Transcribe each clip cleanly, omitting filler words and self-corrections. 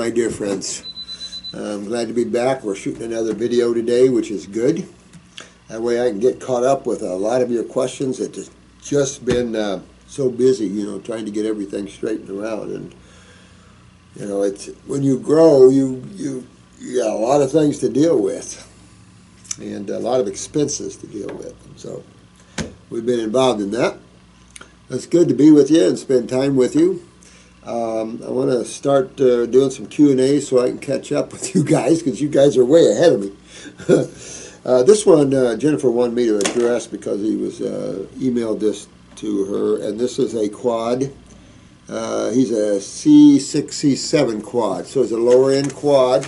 my dear friends. I'm glad to be back. We're shooting another video today, which is good. That way I can get caught up with a lot of your questions that have just been so busy, trying to get everything straightened around. And, it's when you grow, you got a lot of things to deal with and a lot of expenses to deal with. And so we've been involved in that. It's good to be with you and spend time with you. I want to start doing some Q&A so I can catch up with you guys, because you guys are way ahead of me. This one Jennifer wanted me to address because he was emailed this to her, and this is a quad. He's a C6, C7 quad, so it's a lower end quad.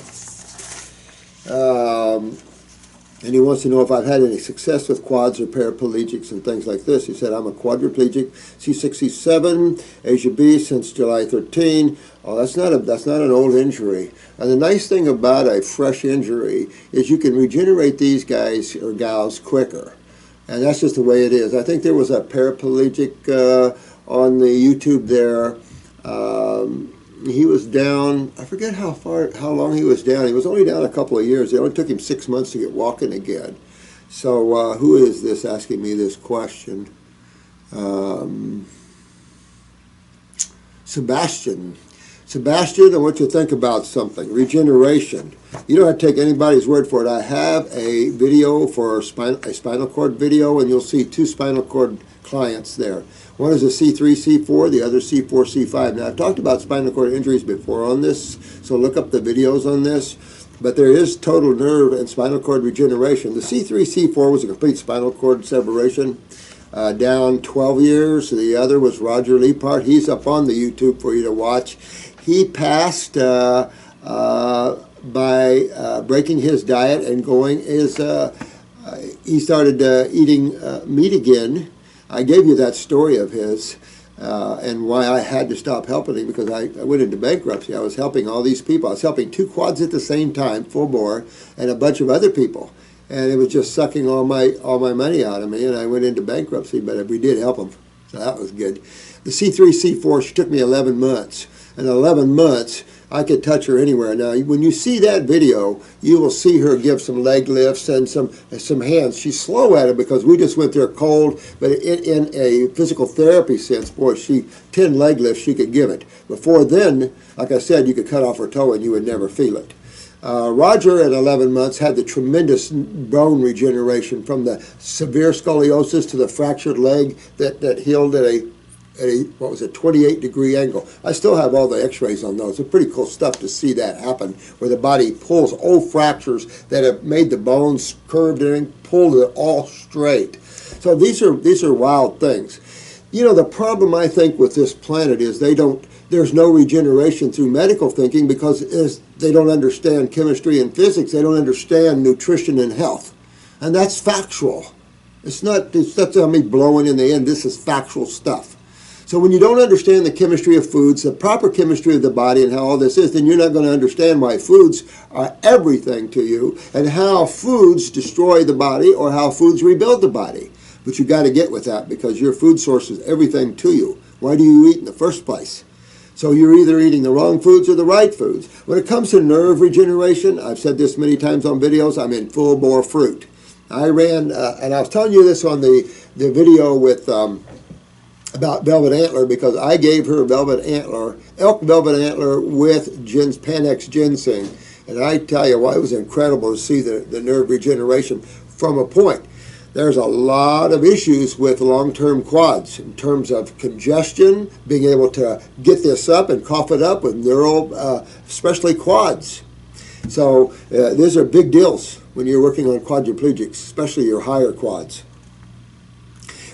And he wants to know if I've had any success with quads or paraplegics and things like this. He said, I'm a quadriplegic, C6, C7, Asia B since July 13. Oh, that's not an old injury. And the nice thing about a fresh injury is you can regenerate these guys or gals quicker. And that's just the way it is. I think there was a paraplegic on the YouTube there. He was down, I forget how long he was down. He was only down a couple of years. It only took him 6 months to get walking again. So who is this asking me this question? Sebastian. Sebastian, I want you to think about something. Regeneration. You don't have to take anybody's word for it. I have a video for a spinal cord video, and you'll see 2 spinal cord clients there. One is a C3, C4, the other C4, C5. Now, I've talked about spinal cord injuries before on this, so look up the videos on this. But there is total nerve and spinal cord regeneration. The C3, C4 was a complete spinal cord separation, down 12 years. The other was Roger Leapart. He's up on the YouTube for you to watch. He passed by breaking his diet and he started eating meat again. I gave you that story of his and why I had to stop helping him, because I went into bankruptcy. I was helping all these people. I was helping 2 quads at the same time, full bore, and a bunch of other people. And it was just sucking all my money out of me, and I went into bankruptcy, but we did help them. So that was good. The C3, C4, she took me 11 months. In 11 months, I could touch her anywhere. Now, when you see that video, you will see her give some leg lifts and some hands. She's slow at it because we just went there cold, but in a physical therapy sense, boy, 10 leg lifts, she could give it. Before then, like I said, you could cut off her toe and you would never feel it. Roger at 11 months had the tremendous bone regeneration from the severe scoliosis to the fractured leg that healed at a 28-degree angle. I still have all the x-rays on those. It's pretty cool stuff to see that happen, where the body pulls old fractures that have made the bones curved and pulled it all straight. So these are wild things. The problem I think with this planet is there's no regeneration through medical thinking, because they don't understand chemistry and physics. They don't understand nutrition and health. And that's factual. It's not me blowing in the end. This is factual stuff. So when you don't understand the chemistry of foods, the proper chemistry of the body, and how all this is, then you're not going to understand why foods are everything to you, and how foods destroy the body or how foods rebuild the body. But you got to get with that, because your food source is everything to you. Why do you eat in the first place? So you're either eating the wrong foods or the right foods. When it comes to nerve regeneration, I've said this many times on videos, I'm in full bore fruit. I ran, and I was telling you this on the video with about velvet antler, because I gave her velvet antler, elk velvet antler with Panax ginseng. And I tell you what, it was incredible to see the nerve regeneration from a point. There's a lot of issues with long-term quads in terms of congestion, being able to get this up and cough it up with neural, especially quads. So these are big deals when you're working on quadriplegics, especially your higher quads.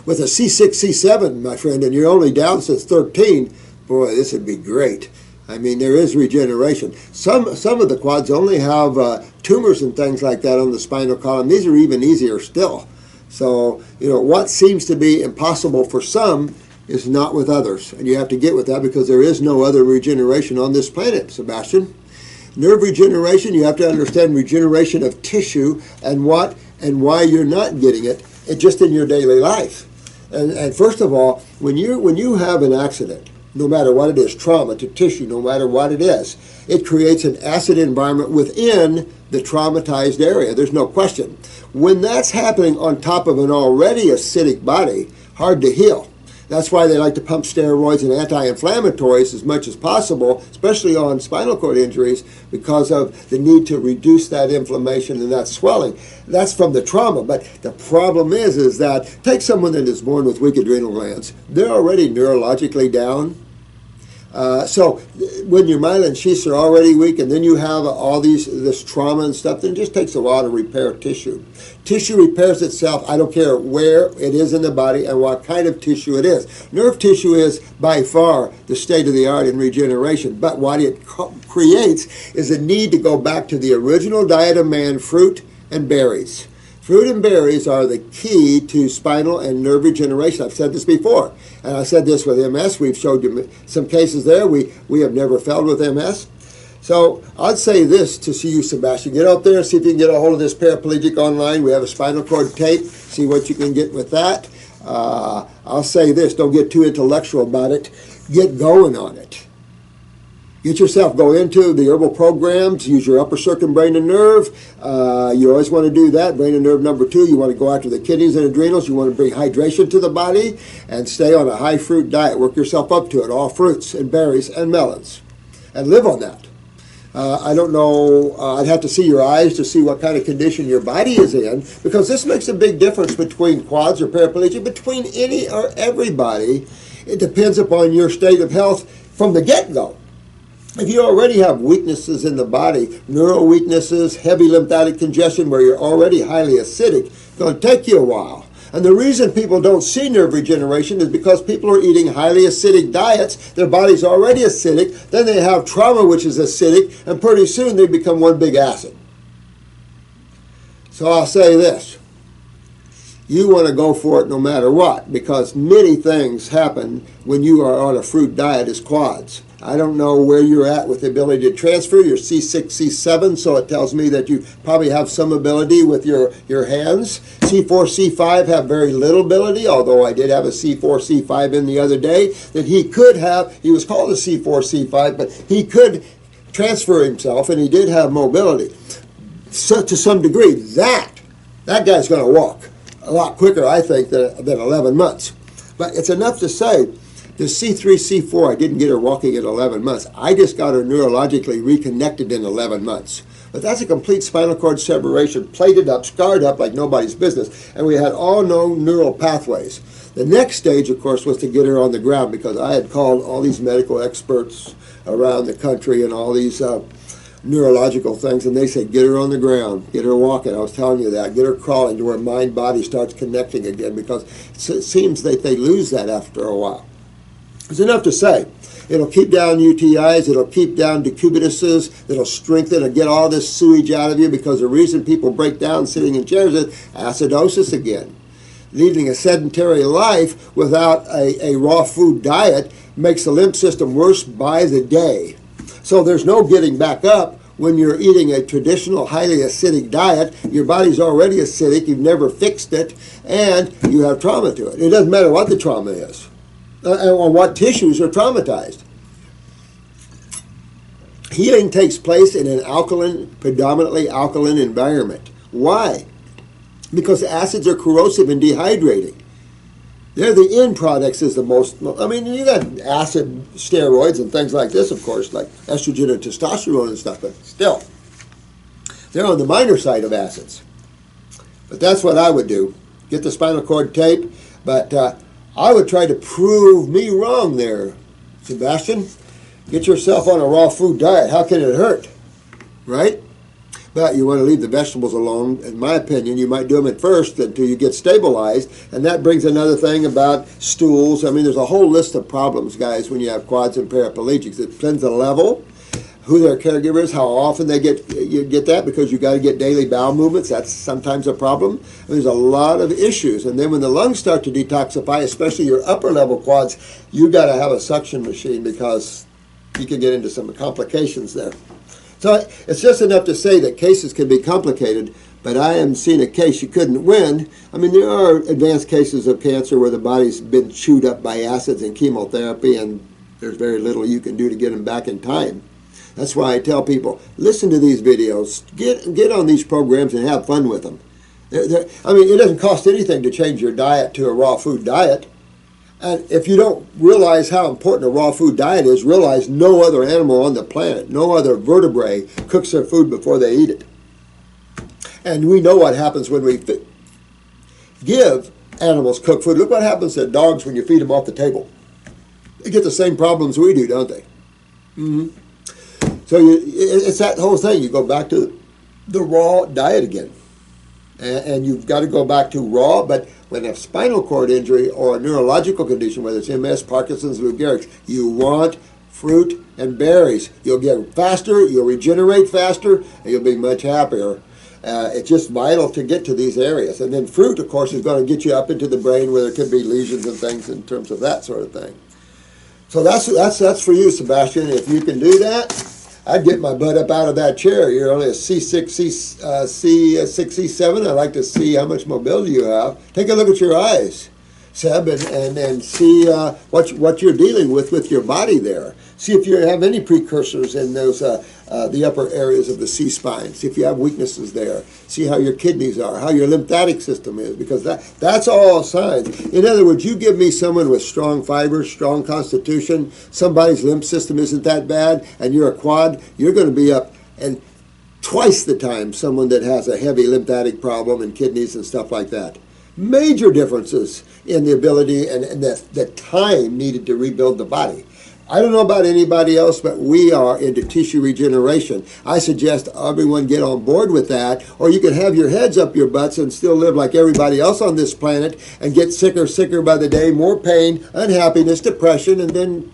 With a C6, C7, my friend, and you're only down since 13, boy, this would be great. I mean, there is regeneration. Some of the quads only have tumors and things like that on the spinal column. These are even easier still. So, what seems to be impossible for some is not with others. And you have to get with that, because there is no other regeneration on this planet, Sebastian. Nerve regeneration, you have to understand regeneration of tissue and why you're not getting it just in your daily life. And first of all, when you have an accident, no matter what it is, trauma to tissue, no matter what it is. It creates an acid environment within the traumatized area. There's no question. When that's happening on top of an already acidic body, hard to heal. That's why they like to pump steroids and anti-inflammatories as much as possible, especially on spinal cord injuries, because of the need to reduce that inflammation and that swelling. That's from the trauma. But the problem is that take someone that is born with weak adrenal glands. They're already neurologically down. So when your myelin sheaths are already weak, and then you have all this trauma and stuff, then it just takes a while to repair tissue. Tissue repairs itself. I don't care where it is in the body and what kind of tissue it is. Nerve tissue is by far the state of the art in regeneration. But what it creates is a need to go back to the original diet of man, fruit and berries. Fruit and berries are the key to spinal and nerve regeneration. I've said this before, and I said this with MS. We've showed you some cases there. We have never failed with MS. So I'd say this to see you, Sebastian. Get out there, see if you can get a hold of this paraplegic online. We have a spinal cord tape. See what you can get with that. I'll say this. Don't get too intellectual about it. Get going on it. Get yourself, go into the herbal programs, use your upper circumbrain and nerve. You always want to do that. Brain and nerve number 2, you want to go after the kidneys and adrenals. You want to bring hydration to the body and stay on a high fruit diet. Work yourself up to it, all fruits and berries and melons. And live on that. I don't know, I'd have to see your eyes to see what kind of condition your body is in, because this makes a big difference between quads or paraplegic, between any or everybody. It depends upon your state of health from the get-go. If you already have weaknesses in the body, neural weaknesses, heavy lymphatic congestion where you're already highly acidic, it's going to take you a while. And the reason people don't see nerve regeneration is because people are eating highly acidic diets. Their body's already acidic. Then they have trauma, which is acidic, and pretty soon they become one big acid. So I'll say this. You want to go for it no matter what, because many things happen when you are on a fruit diet as quads. I don't know where you're at with the ability to transfer. You're C6, C7, so it tells me that you probably have some ability with your hands. C4, C5 have very little ability, although I did have a C4, C5 in the other day that he could have. He was called a C4, C5, but he could transfer himself, and he did have mobility. So to some degree, that guy's going to walk a lot quicker, I think, than 11 months. But it's enough to say, the C3, C4, I didn't get her walking at 11 months. I just got her neurologically reconnected in 11 months. But that's a complete spinal cord separation, plated up, scarred up like nobody's business. And we had all known neural pathways. The next stage, of course, was to get her on the ground, because I had called all these medical experts around the country and all these neurological things, and they said, get her on the ground, get her walking. I was telling you that. Get her crawling to where mind-body starts connecting again, because it seems that they lose that after a while. It's enough to say. It'll keep down UTIs, it'll keep down decubituses, it'll strengthen and get all this sewage out of you, because the reason people break down sitting in chairs is acidosis again. Leading a sedentary life without a raw food diet makes the lymph system worse by the day. So there's no getting back up when you're eating a traditional highly acidic diet. Your body's already acidic, you've never fixed it, and you have trauma to it. It doesn't matter what the trauma is. Or what tissues are traumatized. Healing takes place in an alkaline, predominantly alkaline environment. Why? Because acids are corrosive and dehydrating. They're the end products is the most, I mean, you got acid steroids and things like this, of course, like estrogen and testosterone and stuff, but still, they're on the minor side of acids. But that's what I would do. Get the spinal cord tape, but I would try to prove me wrong there, Sebastian. Get yourself on a raw food diet. How can it hurt? Right? But you want to leave the vegetables alone. In my opinion, you might do them at first until you get stabilized. And that brings another thing about stools. I mean, there's a whole list of problems, guys, when you have quads and paraplegics. It depends on the level, who their caregiver is, how often they you get that, because you got to get daily bowel movements. That's sometimes a problem. And there's a lot of issues. And then when the lungs start to detoxify, especially your upper level quads, you got to have a suction machine, because you can get into some complications there. So it's just enough to say that cases can be complicated, but I haven't seen a case you couldn't win. I mean, there are advanced cases of cancer where the body's been chewed up by acids and chemotherapy, and There's very little you can do to get them back in time. That's why I tell people, listen to these videos, get on these programs and have fun with them. I mean, it doesn't cost anything to change your diet to a raw food diet. And if you don't realize how important a raw food diet is, realize no other animal on the planet, no other vertebrae cooks their food before they eat it. And we know what happens when we give animals cooked food. Look what happens to dogs when you feed them off the table. They get the same problems we do, don't they? Mm-hmm. So it's that whole thing. You go back to the raw diet again. And you've got to go back to raw, but when a spinal cord injury or a neurological condition, whether it's MS, Parkinson's, Lou Gehrig's, you want fruit and berries. You'll get faster, you'll regenerate faster, and you'll be much happier. It's just vital to get to these areas. And then fruit, of course, is going to get you up into the brain where there could be lesions and things in terms of that sort of thing. So that's for you, Sebastian. If you can do that, I'd get my butt up out of that chair. You're only a C6, C6, C7. I'd like to see how much mobility you have. Take a look at your eyes, Seb, and see what you're dealing with your body there. See if you have any precursors in those the upper areas of the C-spine. See if you have weaknesses there. See how your kidneys are, how your lymphatic system is, because that's all signs. In other words, you give me someone with strong fibers, strong constitution, somebody's lymph system isn't that bad, and you're a quad, you're going to be up and twice the time someone that has a heavy lymphatic problem and kidneys and stuff like that. Major differences in the ability and the time needed to rebuild the body. I don't know about anybody else, but we are into tissue regeneration. I suggest everyone get on board with that, or you can have your heads up your butts and still live like everybody else on this planet and get sicker by the day, more pain, unhappiness, depression, and then,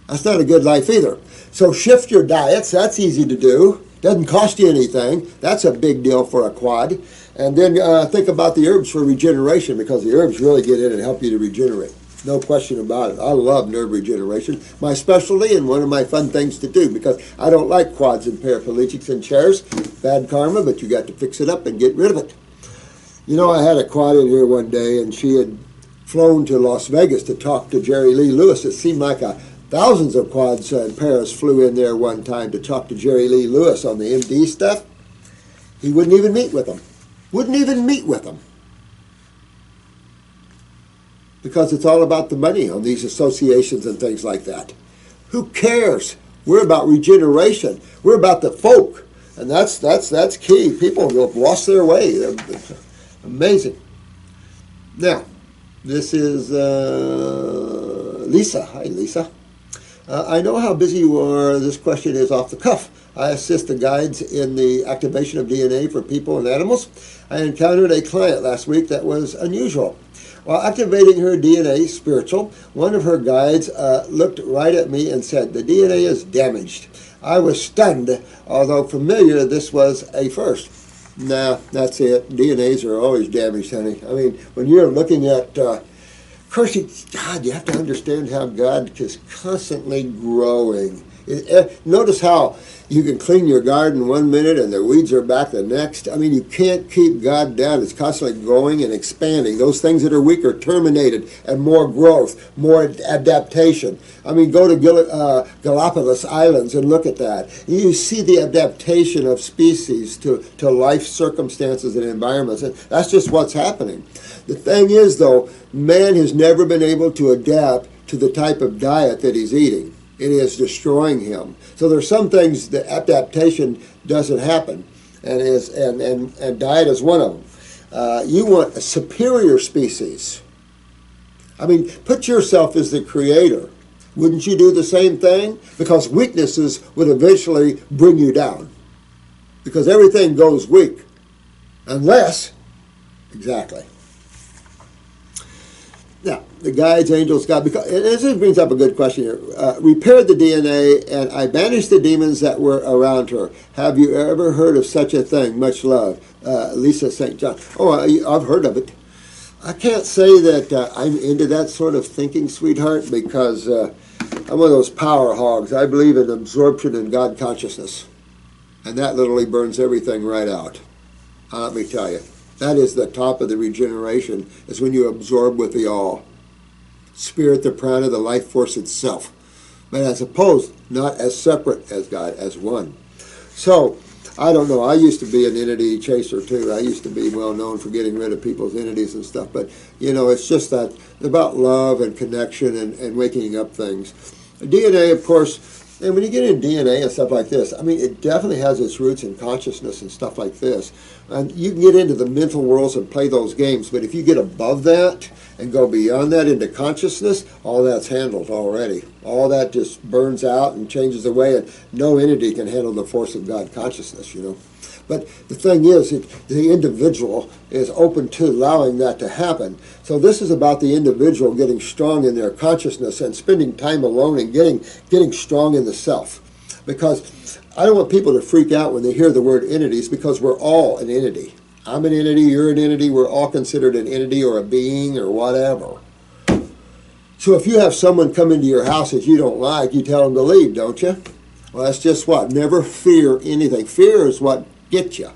that's not a good life either. So shift your diets. That's easy to do. Doesn't cost you anything. That's a big deal for a quad. And then think about the herbs for regeneration, because the herbs really get in and help you to regenerate. No question about it. I love nerve regeneration. My specialty and one of my fun things to do, because I don't like quads and paraplegics in chairs. Bad karma, but you got to fix it up and get rid of it. I had a quad in here one day, and she had flown to Las Vegas to talk to Jerry Lee Lewis. It seemed like thousands of quads in Paris flew in there one time to talk to Jerry Lee Lewis on the MD stuff. He wouldn't even meet with them. Wouldn't even meet with them. Because it's all about the money on these associations and things like that. Who cares? We're about regeneration. We're about the folk. And that's key. People have lost their way. They're amazing. Now, this is Lisa. Hi, Lisa. I know how busy you are. This question is off the cuff. I assist the guides in the activation of DNA for people and animals. I encountered a client last week that was unusual. While activating her DNA spiritual, one of her guides looked right at me and said, "The DNA is damaged." I was stunned. Although familiar, this was a first. Nah, that's it. DNAs are always damaged, honey. I mean, when you're looking at, of course, God, you have to understand how God is constantly growing. Notice how you can clean your garden one minute and the weeds are back the next. I mean, you can't keep God down. It's constantly growing and expanding. Those things that are weak are terminated, and more growth, more adaptation. I mean, go to Galapagos Islands and look at that. You see the adaptation of species to life circumstances and environments. And that's just what's happening. The thing is, though, man has never been able to adapt to the type of diet that he's eating. It is destroying him. So there's some things that adaptation doesn't happen, and diet is one of them. You want a superior species. I mean, put yourself as the creator. Wouldn't you do the same thing? Because weaknesses would eventually bring you down. Because everything goes weak. Unless, exactly. Now, the guides, angels, God, because this brings up a good question here. Repaired the DNA, and I banished the demons that were around her. Have you ever heard of such a thing? Much love. Lisa St. John. Oh, I've heard of it. I can't say that I'm into that sort of thinking, sweetheart, because I'm one of those power hogs. I believe in absorption and God consciousness. And that literally burns everything right out. Let me tell you. That is the top of the regeneration, is when you absorb with the all. spirit, the prana, the life force itself. But as opposed, not as separate as God, as one. So, I don't know. I used to be an entity chaser too. I used to be well known for getting rid of people's entities and stuff. But, it's just that about love and connection and waking up things. DNA, of course, and when you get into DNA and stuff like this, I mean, it definitely has its roots in consciousness and stuff like this. And you can get into the mental worlds and play those games, but if you get above that and go beyond that into consciousness, all that's handled already. All that just burns out and changes away, and no entity can handle the force of God consciousness, But the thing is, the individual is open to allowing that to happen. So this is about the individual getting strong in their consciousness and spending time alone and getting strong in the self. Because I don't want people to freak out when they hear the word entities, because we're all an entity. I'm an entity, you're an entity, we're all considered an entity or a being or whatever. So if you have someone come into your house that you don't like, you tell them to leave, don't you? Well, that's just what? Never fear anything. Fear is what gets you.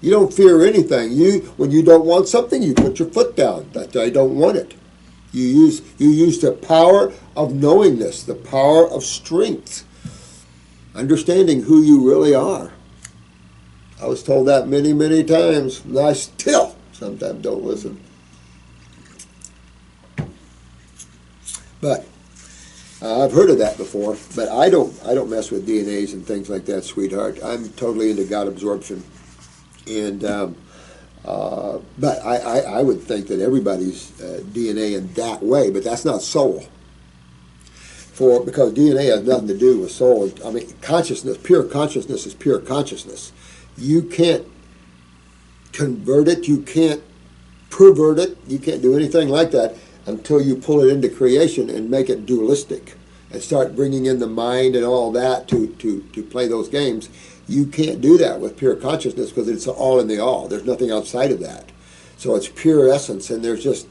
You don't fear anything. When you don't want something, you put your foot down. That I don't want it. You use the power of knowingness, the power of strength, understanding who you really are. I was told that many, many times, and I still sometimes don't listen. But I've heard of that before, but I don't mess with DNAs and things like that, sweetheart. I'm totally into God absorption, and but I would think that everybody's DNA in that way, but that's not soul. Because DNA has nothing to do with soul. I mean, consciousness, pure consciousness is pure consciousness. You can't convert it, you can't pervert it, you can't do anything like that until you pull it into creation and make it dualistic and start bringing in the mind and all that to play those games. You can't do that with pure consciousness because it's all in the all. There's nothing outside of that. So it's pure essence, and there's just,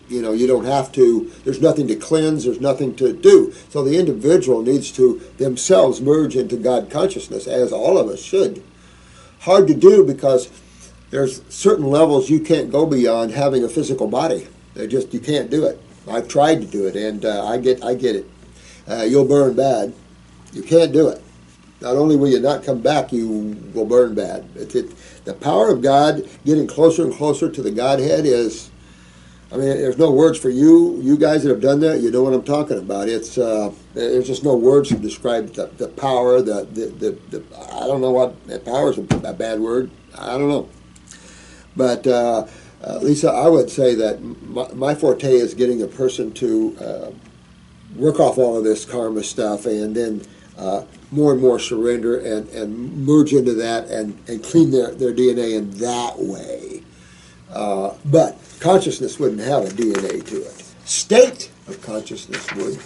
you don't have to, there's nothing to cleanse, there's nothing to do. So the individual needs to themselves merge into God consciousness, as all of us should. Hard to do because there's certain levels you can't go beyond having a physical body. You can't do it. I've tried to do it, and I get it. You'll burn bad. You can't do it. Not only will you not come back, you will burn bad. The power of God getting closer and closer to the Godhead is, there's no words for you. You guys that have done that, you know what I'm talking about. There's just no words to describe the power. I don't know what power is a bad word. I don't know. But Lisa, I would say that my forte is getting a person to work off all of this karma stuff, and then more and more surrender and merge into that and clean their DNA in that way. But consciousness wouldn't have a DNA to it. State of consciousness would.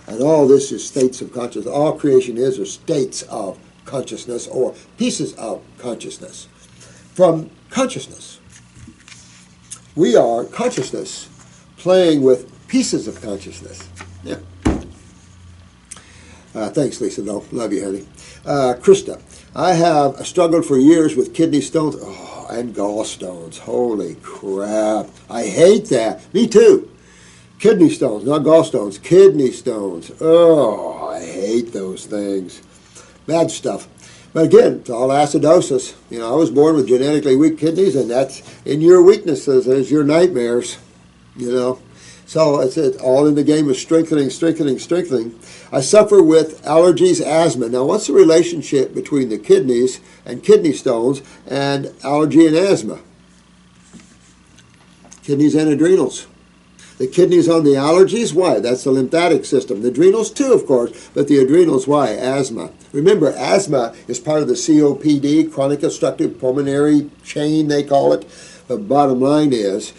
And all this is states of consciousness. All creation is are states of consciousness or pieces of consciousness. From consciousness. We are consciousness playing with pieces of consciousness. Yeah. Thanks, Lisa, though. Love you, honey. Krista, I have struggled for years with kidney stones and gallstones. Holy crap. I hate that. Me too. Kidney stones, not gallstones. Kidney stones. Oh, I hate those things. Bad stuff. But again, it's all acidosis. I was born with genetically weak kidneys, and that's in your weaknesses as your nightmares, So it's all in the game of strengthening. I suffer with allergies, asthma. Now, what's the relationship between the kidneys and kidney stones and allergy and asthma? Kidneys and adrenals. The kidneys on the allergies, why? That's the lymphatic system. The adrenals too, of course, but the adrenals, why? Asthma. Remember, asthma is part of the COPD, chronic obstructive pulmonary chain, they call it. But bottom line is,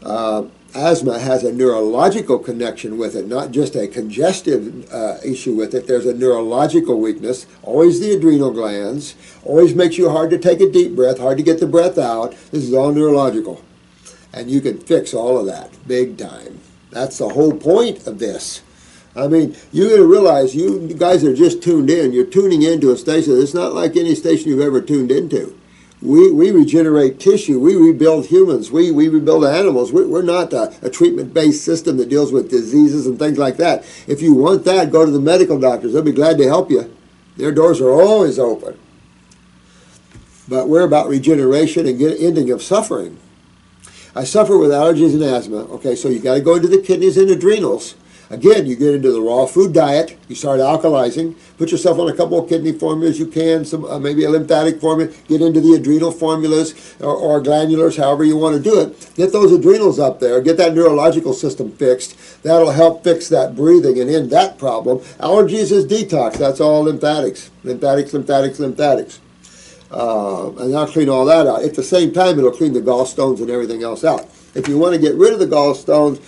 asthma has a neurological connection with it, not just a congestive issue with it. There's a neurological weakness, always the adrenal glands, always makes you hard to take a deep breath, hard to get the breath out. This is all neurological. And you can fix all of that big time. That's the whole point of this. You got to realize, you guys are just tuned in. You're tuning into a station. It's not like any station you've ever tuned into. We regenerate tissue. We rebuild humans. We rebuild animals. We're not a treatment-based system that deals with diseases and things like that. If you want that, go to the medical doctors. They'll be glad to help you. Their doors are always open. But we're about regeneration and ending of suffering. I suffer with allergies and asthma. Okay, so you got to go into the kidneys and adrenals. Again, you get into the raw food diet. You start alkalizing. Put yourself on a couple of kidney formulas. You can, maybe a lymphatic formula. Get into the adrenal formulas or glandulars, however you want to do it. Get those adrenals up there. Get that neurological system fixed. That'll help fix that breathing and end that problem. Allergies is detox. That's all lymphatics. Lymphatics. And that'll clean all that out. At the same time, it'll clean the gallstones and everything else out. If you want to get rid of the gallstones,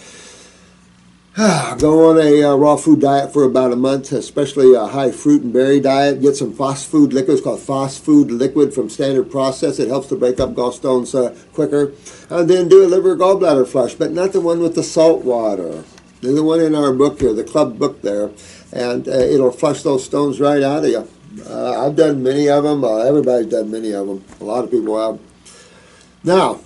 go on a raw food diet for about a month, especially a high fruit and berry diet. Get some fast food liquid. It's called fast food liquid from Standard Process. It helps to break up gallstones quicker. And then do a liver gallbladder flush, but not the one with the salt water. The one in our book here, the club book there. And it'll flush those stones right out of you. I've done many of them. Everybody's done many of them. A lot of people have. Now,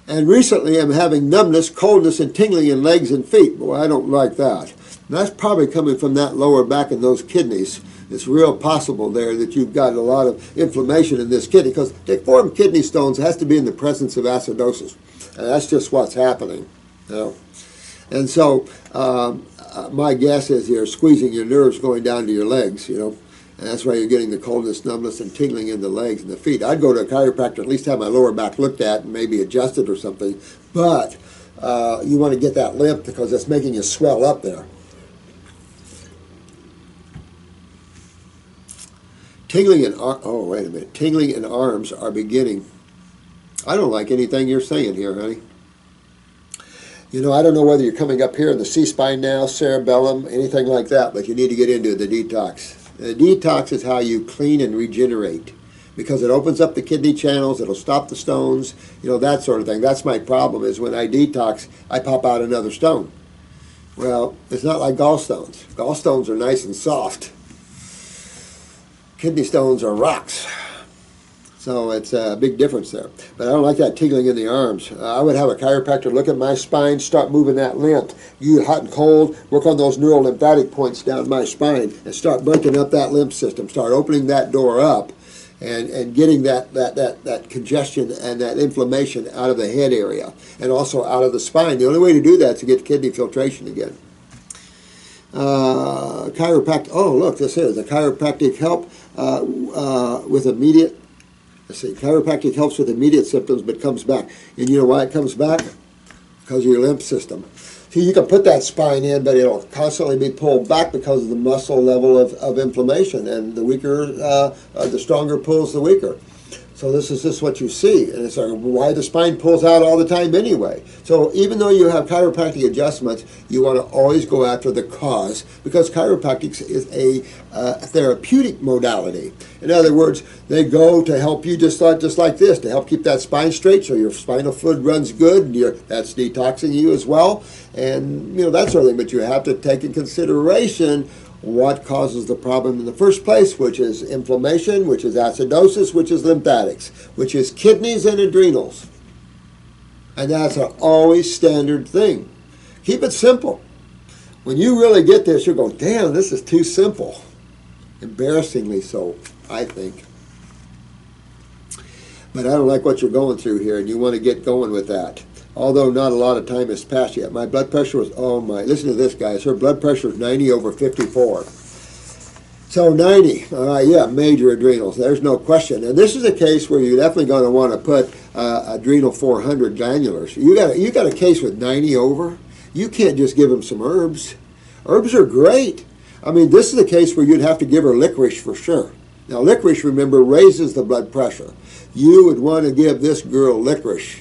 and recently I'm having numbness, coldness, and tingling in legs and feet. Boy, I don't like that. And that's probably coming from that lower back and those kidneys. It's real possible there that you've got a lot of inflammation in this kidney, because to form kidney stones has to be in the presence of acidosis. And that's just what's happening. You know? And so my guess is you're squeezing your nerves going down to your legs, you know. And that's why you're getting the coldness, numbness, and tingling in the legs and the feet. I'd go to a chiropractor, at least have my lower back looked at and maybe adjusted or something. But you want to get that limp because it's making you swell up there. Tingling in arms are beginning. I don't like anything you're saying here, honey. You know, I don't know whether you're coming up here in the C-spine now, cerebellum, anything like that, but you need to get into the detox. The detox is how you clean and regenerate, because it opens up the kidney channels, it'll stop the stones, you know, that sort of thing. That's my problem, is when I detox, I pop out another stone. Well, it's not like gallstones. Gallstones are nice and soft. Kidney stones are rocks. So it's a big difference there. But I don't like that tingling in the arms. I would have a chiropractor look at my spine, start moving that lymph. You hot and cold, work on those neural lymphatic points down my spine and start breaking up that lymph system. Start opening that door up and getting that congestion and that inflammation out of the head area and also out of the spine. The only way to do that is to get kidney filtration again. Chiropractic, oh look, this is a chiropractic help with immediate. Let's see, chiropractic helps with immediate symptoms but comes back. And you know why it comes back? Because of your lymph system. See, you can put that spine in, but it'll constantly be pulled back because of the muscle level of inflammation. And the weaker, the stronger pulls the weaker. So this is just what you see. And it's why the spine pulls out all the time anyway. So even though you have chiropractic adjustments, you want to always go after the cause, because chiropractic is a therapeutic modality. In other words, they go to help you just like this, to help keep that spine straight so your spinal fluid runs good. And that's detoxing you as well. And, you know, that sort of thing. But you have to take in consideration what causes the problem in the first place, which is inflammation, which is acidosis, which is lymphatics, which is kidneys and adrenals. And that's an always standard thing. Keep it simple. When you really get this, you'll go, damn, this is too simple. Embarrassingly so, I think. But I don't like what you're going through here, and you want to get going with that. Although not a lot of time has passed yet. My blood pressure was, oh my, listen to this, guys. Her blood pressure is 90/54. So 90, yeah, major adrenals. There's no question. And this is a case where you're definitely going to want to put adrenal 400 glandulars. You got a case with 90 over. You can't just give them some herbs. Herbs are great. I mean, this is a case where you'd have to give her licorice for sure. Now, licorice, remember, raises the blood pressure. You would want to give this girl licorice.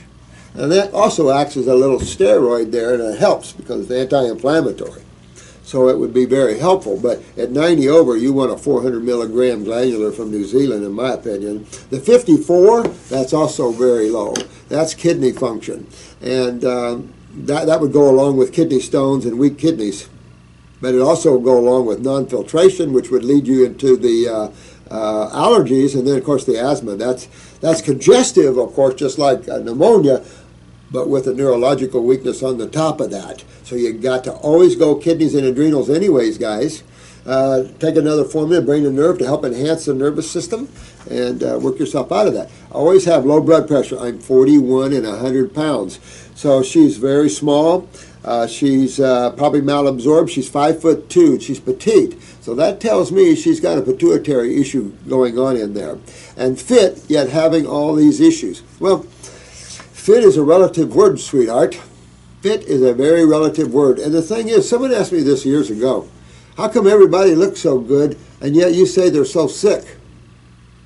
And that also acts as a little steroid there, and it helps because it's anti-inflammatory. So it would be very helpful. But at 90 over, you want a 400 milligram glandular from New Zealand, in my opinion. The 54, that's also very low. That's kidney function. And that would go along with kidney stones and weak kidneys. But it also would go along with non-filtration, which would lead you into the allergies, and then of course the asthma. That's congestive, of course, just like pneumonia, but with a neurological weakness on the top of that. So you got to always go kidneys and adrenals anyways, guys. Take another formula, brain and nerve, to help enhance the nervous system and work yourself out of that. Always have low blood pressure. I'm 41 and 100 pounds. So she's very small. She's probably malabsorbed. She's 5'2". She's petite. So that tells me she's got a pituitary issue going on in there. And fit, yet having all these issues. Well, fit is a relative word, sweetheart. Fit is a very relative word. And the thing is, someone asked me this years ago, how come everybody looks so good and yet you say they're so sick?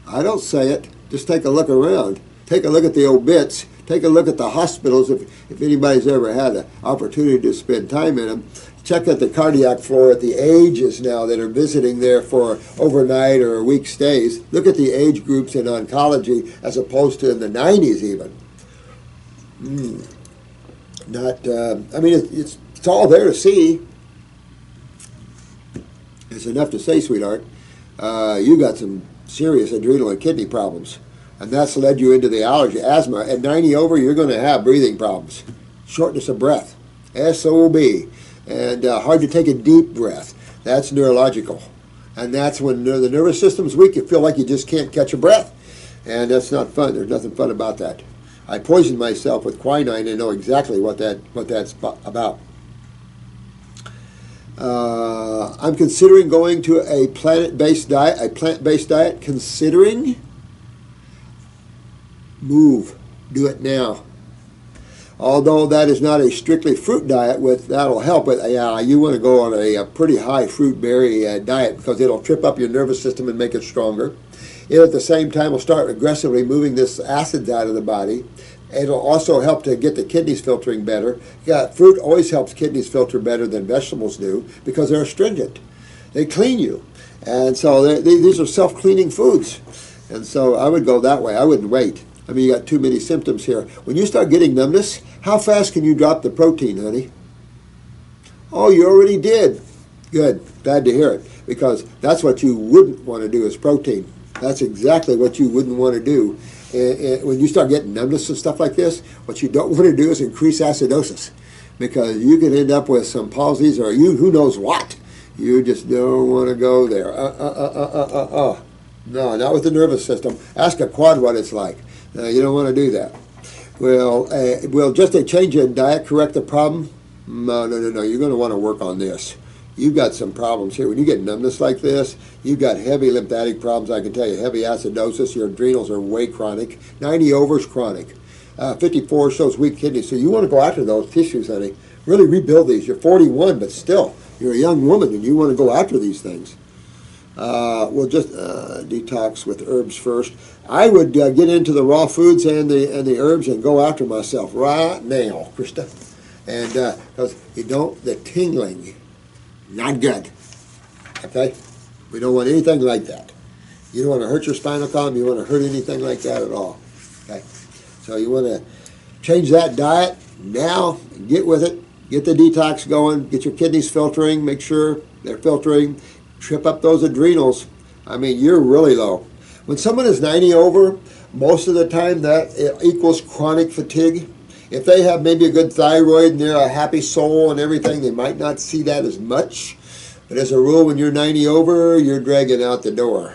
I don't say it. Just take a look around. Take a look at the obits. Take a look at the hospitals if anybody's ever had an opportunity to spend time in them. Check at the cardiac floor at the ages now that are visiting there for overnight or week stays. Look at the age groups in oncology as opposed to in the 90s even. I mean, it's all there to see. It's enough to say, sweetheart, you got some serious adrenal and kidney problems. And that's led you into the allergy, asthma. At 90 over, you're going to have breathing problems. Shortness of breath, SOB. And hard to take a deep breath. That's neurological. And that's when the nervous system's weak. You feel like you just can't catch a breath. And that's not fun. There's nothing fun about that. I poisoned myself with quinine and know exactly what that's about. I'm considering going to a plant-based diet, considering. Move. Do it now. Although that is not a strictly fruit diet, that'll help. But you want to go on a pretty high fruit berry diet because it'll trip up your nervous system and make it stronger. It at the same time will start aggressively moving this acids out of the body. It'll also help to get the kidneys filtering better. Fruit always helps kidneys filter better than vegetables do because they're astringent. They clean you. And so these are self-cleaning foods. And so I would go that way. I wouldn't wait. I mean, you got too many symptoms here. When you start getting numbness, how fast can you drop the protein, honey? Oh, you already did. Good. Glad to hear it. Because that's what you wouldn't want to do is protein. That's exactly what you wouldn't want to do. And when you start getting numbness and stuff like this, what you don't want to do is increase acidosis. Because you can end up with some palsies or who knows what. You just don't want to go there. No, not with the nervous system. Ask a quad what it's like. You don't want to do that. Well, will just a change in diet correct the problem? No. You're going to want to work on this. You've got some problems here. When you get numbness like this, you've got heavy lymphatic problems, I can tell you. Heavy acidosis. Your adrenals are way chronic. 90 over is chronic. 54 shows weak kidneys. So you want to go after those tissues, honey. Really rebuild these. You're 41, but still, you're a young woman, and you want to go after these things. We'll just detox with herbs first. I would get into the raw foods and the herbs and go after myself right now, Krista. And because the tingling, not good. Okay? We don't want anything like that. You don't want to hurt your spinal column. You don't want to hurt anything like that at all. Okay? So you want to change that diet now. Get with it. Get the detox going. Get your kidneys filtering. Make sure they're filtering. Trip up those adrenals. I mean, you're really low. When someone is 90 over, most of the time that equals chronic fatigue. If they have maybe a good thyroid and they're a happy soul and everything, they might not see that as much. But as a rule, when you're 90 over, you're dragging out the door.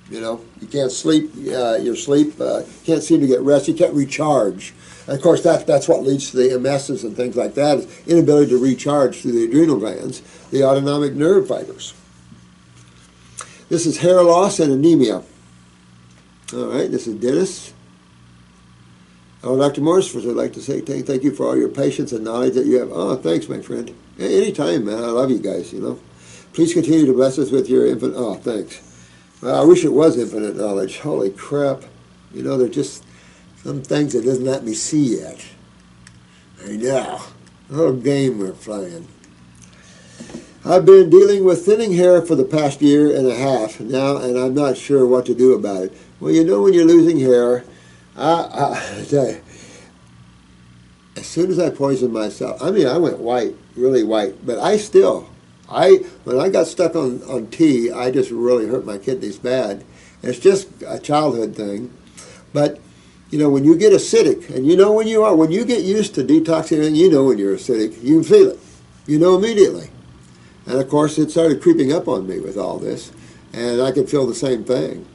You know, you can't sleep. Your sleep can't seem to get rest. You can't recharge. And of course, that's what leads to the MSs and things like that, is inability to recharge through the adrenal glands, the autonomic nerve fibers. This is hair loss and anemia. All right, this is Dennis. Oh, Dr. Morse, I'd like to say thank you for all your patience and knowledge that you have. Oh, thanks, my friend. Anytime, man. I love you guys, you know. Please continue to bless us with your infinite... Oh, thanks. Well, I wish it was infinite knowledge. Holy crap. You know, there's just some things that doesn't let me see yet. I know. A little game we're playing. I've been dealing with thinning hair for the past year and a half now, and I'm not sure what to do about it. Well, you know, when you're losing hair, I tell you, as soon as I poisoned myself, I mean, I went white, really white, but I still When I got stuck on tea, I just really hurt my kidneys bad. And it's just a childhood thing. But, when you get acidic, and when you are, when you get used to detoxing, when you're acidic, you can feel it. Immediately. And of course, it started creeping up on me with all this, and I could feel the same thing.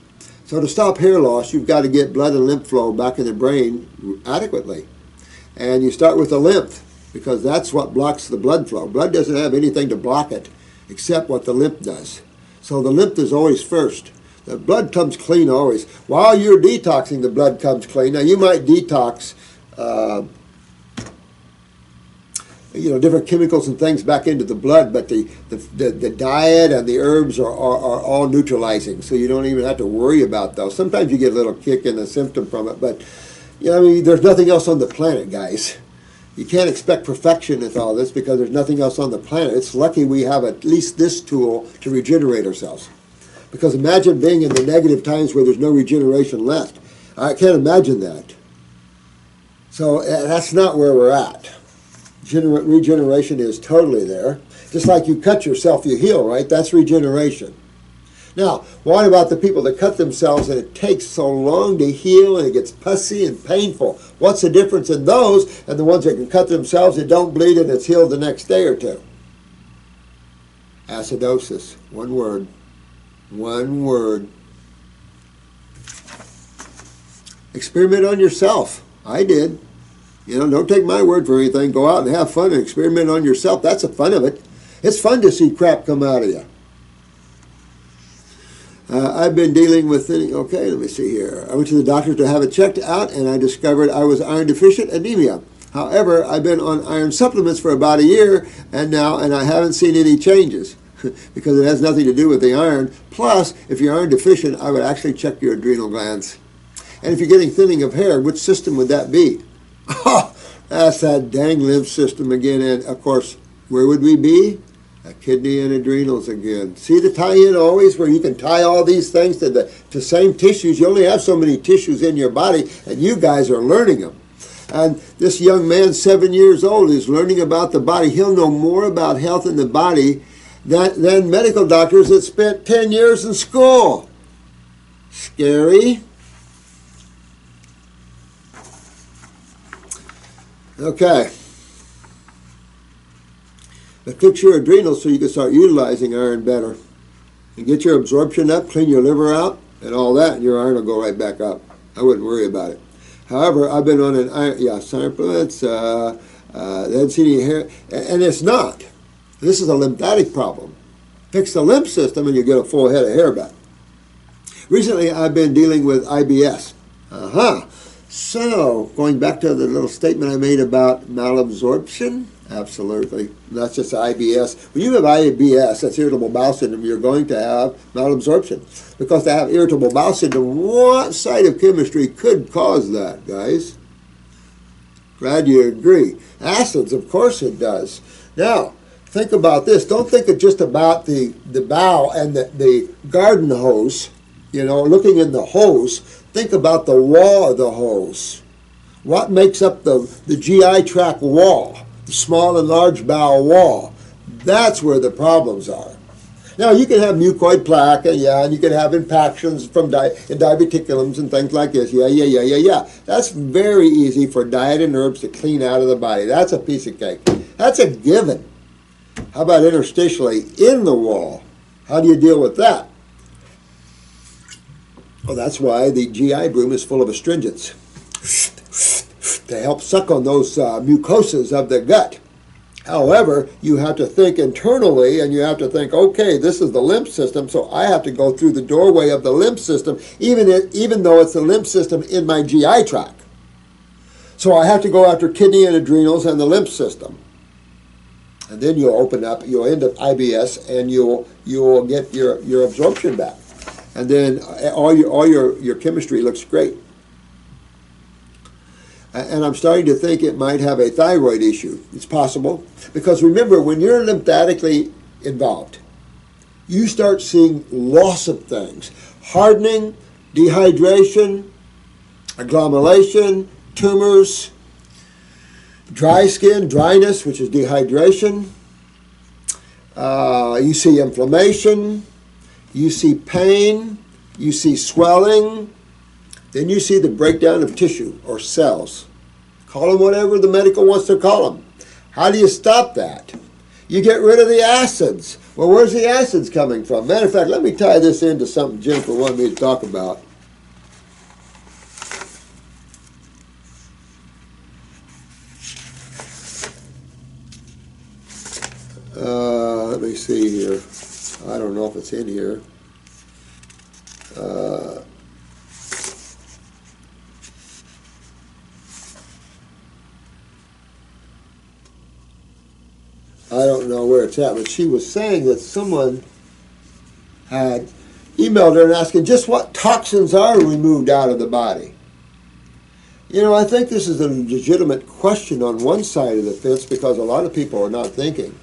So to stop hair loss, you've got to get blood and lymph flow back in the brain adequately. And you start with the lymph, because that's what blocks the blood flow. Blood doesn't have anything to block it except what the lymph does. So the lymph is always first. The blood comes clean always. While you're detoxing, the blood comes clean. Now, you might detox different chemicals and things back into the blood, but the diet and the herbs are all neutralizing, so you don't even have to worry about those. Sometimes you get a little kick and a symptom from it, but there's nothing else on the planet, guys. You can't expect perfection with all this because there's nothing else on the planet. It's lucky we have at least this tool to regenerate ourselves. Because imagine being in the negative times where there's no regeneration left. I can't imagine that. So that's not where we're at. Regeneration is totally there. Just like you cut yourself, you heal, right? That's regeneration. Now, what about the people that cut themselves and it takes so long to heal and it gets pussy and painful? What's the difference in those and the ones that can cut themselves and don't bleed and it's healed the next day or two? Acidosis. One word. One word. Experiment on yourself. I did. Don't take my word for anything. Go out and have fun and experiment on yourself. That's the fun of it. It's fun to see crap come out of you. I've been dealing with, okay, let me see here. I went to the doctor to have it checked out, and I discovered I was iron-deficient anemia. However, I've been on iron supplements for about a year, and I haven't seen any changes because it has nothing to do with the iron. Plus, if you're iron deficient, I would actually check your adrenal glands. And if you're getting thinning of hair, which system would that be? Oh, that's that dang lymph system again. And, of course, where would we be? A kidney and adrenals again. See the tie-in always where you can tie all these things to same tissues. You only have so many tissues in your body, and you guys are learning them. And this young man, 7 years old, is learning about the body. He'll know more about health in the body than medical doctors that spent 10 years in school. Scary. Okay. But fix your adrenals so you can start utilizing iron better. And get your absorption up, clean your liver out, and all that, and your iron will go right back up. I wouldn't worry about it. However, I've been on an iron, supplements, they haven't seen any hair, and it's not. This is a lymphatic problem. Fix the lymph system and you get a full head of hair back. Recently, I've been dealing with IBS. So, going back to the little statement I made about malabsorption, absolutely. That's just IBS. When you have IBS, that's irritable bowel syndrome, you're going to have malabsorption. Because to have irritable bowel syndrome, what side of chemistry could cause that, guys? Glad you agree. Acids, of course it does. Now, think about this. Don't think of just about the bowel and the garden hose, looking in the hose. Think about the wall of the hose. What makes up the GI tract wall, the small and large bowel wall? That's where the problems are. Now, you can have mucoid plaque, and you can have impactions from diverticulums and things like this. Yeah. That's very easy for diet and herbs to clean out of the body. That's a piece of cake. That's a given. How about interstitially in the wall? How do you deal with that? Well, that's why the GI broom is full of astringents to help suck on those mucosas of the gut. However, you have to think internally, and you have to think, okay, this is the lymph system, so I have to go through the doorway of the lymph system, even though it's the lymph system in my GI tract. So I have to go after kidney and adrenals and the lymph system. And then you'll open up, you'll end up IBS, and you'll get your absorption back. And then all your chemistry looks great. And I'm starting to think it might have a thyroid issue. It's possible. Because remember, when you're lymphatically involved, you start seeing loss of things. Hardening, dehydration, agglomeration, tumors, dry skin, dryness, which is dehydration, You see inflammation, you see pain, you see swelling, then you see the breakdown of tissue or cells. Call them whatever the medical wants to call them. How do you stop that? You get rid of the acids. Well, where's the acids coming from? Matter of fact, let me tie this into something Jennifer wanted me to talk about. Let me see here. I don't know if it's in here. I don't know where it's at, but she was saying that someone had emailed her and asking just what toxins are removed out of the body. You know, I think this is a legitimate question on one side of the fence because a lot of people are not thinking.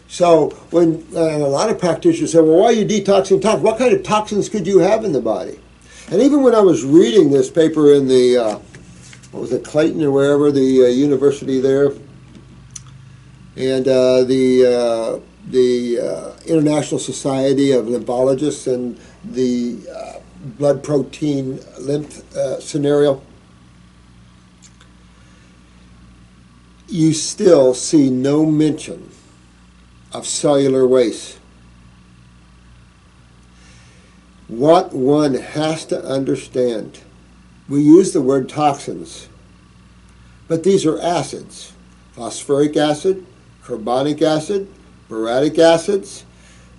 So when a lot of practitioners say, well, why are you detoxing toxins? What kind of toxins could you have in the body? And even when I was reading this paper in the, what was it, Clayton or wherever, the university there, and the International Society of Lymphologists and the blood protein lymph scenario, you still see no mention of cellular waste. What one has to understand, we use the word toxins, but these are acids. Phosphoric acid, carbonic acid, boracic acids.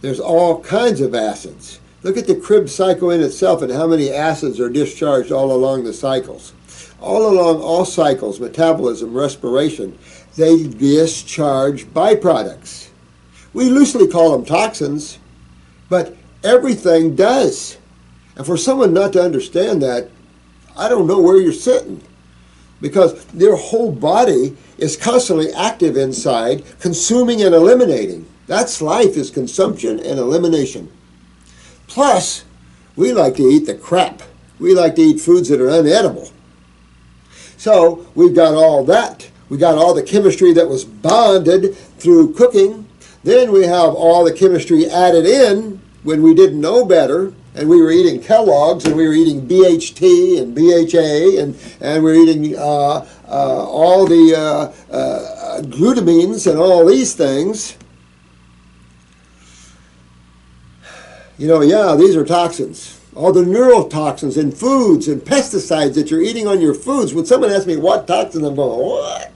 There's all kinds of acids. Look at the Krebs cycle in itself and how many acids are discharged all along the cycles. All along all cycles, metabolism, respiration, they discharge byproducts. We loosely call them toxins, but everything does. And for someone not to understand that, I don't know where you're sitting. Because their whole body is constantly active inside, consuming and eliminating. That's life, is consumption and elimination. Plus, we like to eat the crap. We like to eat foods that are unedible. So we've got all that. We got all the chemistry that was bonded through cooking. Then we have all the chemistry added in when we didn't know better, and we were eating Kellogg's, and we were eating BHT and BHA, and we were eating all the glutamines and all these things. You know, yeah, these are toxins. All the neurotoxins in foods and pesticides that you're eating on your foods. When someone asks me what toxin, I'm going, what?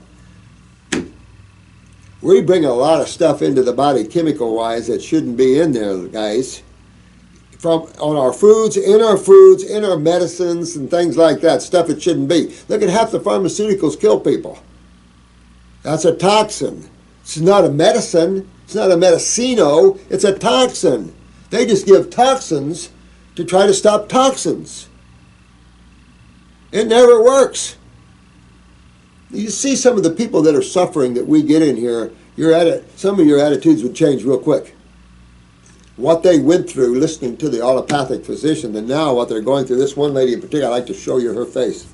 We bring a lot of stuff into the body chemical-wise that shouldn't be in there, guys. On our foods, in our medicines and things like that, stuff it shouldn't be. Look at half the pharmaceuticals kill people. That's a toxin. It's not a medicine. It's not a medicino. It's a toxin. They just give toxins to try to stop toxins. It never works. You see some of the people that are suffering that we get in here, some of your attitudes would change real quick. What they went through listening to the allopathic physician, and now what they're going through. This one lady in particular, I'd like to show you her face.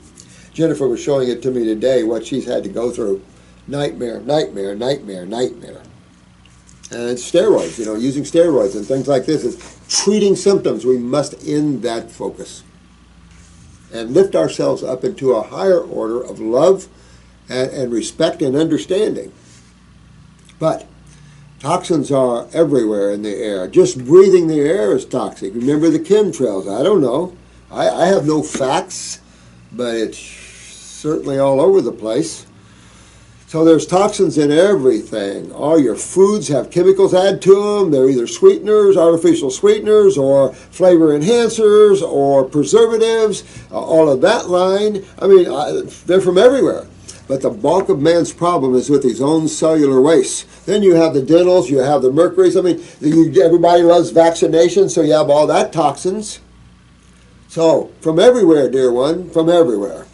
Jennifer was showing it to me today, what she's had to go through. Nightmare, nightmare, nightmare, nightmare. And it's steroids, using steroids and things like this is treating symptoms. We must end that focus and lift ourselves up into a higher order of love and respect and understanding. But toxins are everywhere in the air. Just breathing the air is toxic. Remember the chemtrails? I don't know. I have no facts, but it's certainly all over the place. So there's toxins in everything. All your foods have chemicals added to them. They're either sweeteners, artificial sweeteners, or flavor enhancers, or preservatives, all of that line. I mean, they're from everywhere. But the bulk of man's problem is with his own cellular waste. Then you have the dentals, you have the mercuries. I mean, everybody loves vaccination, so you have all that toxins. So, from everywhere, dear one, from everywhere.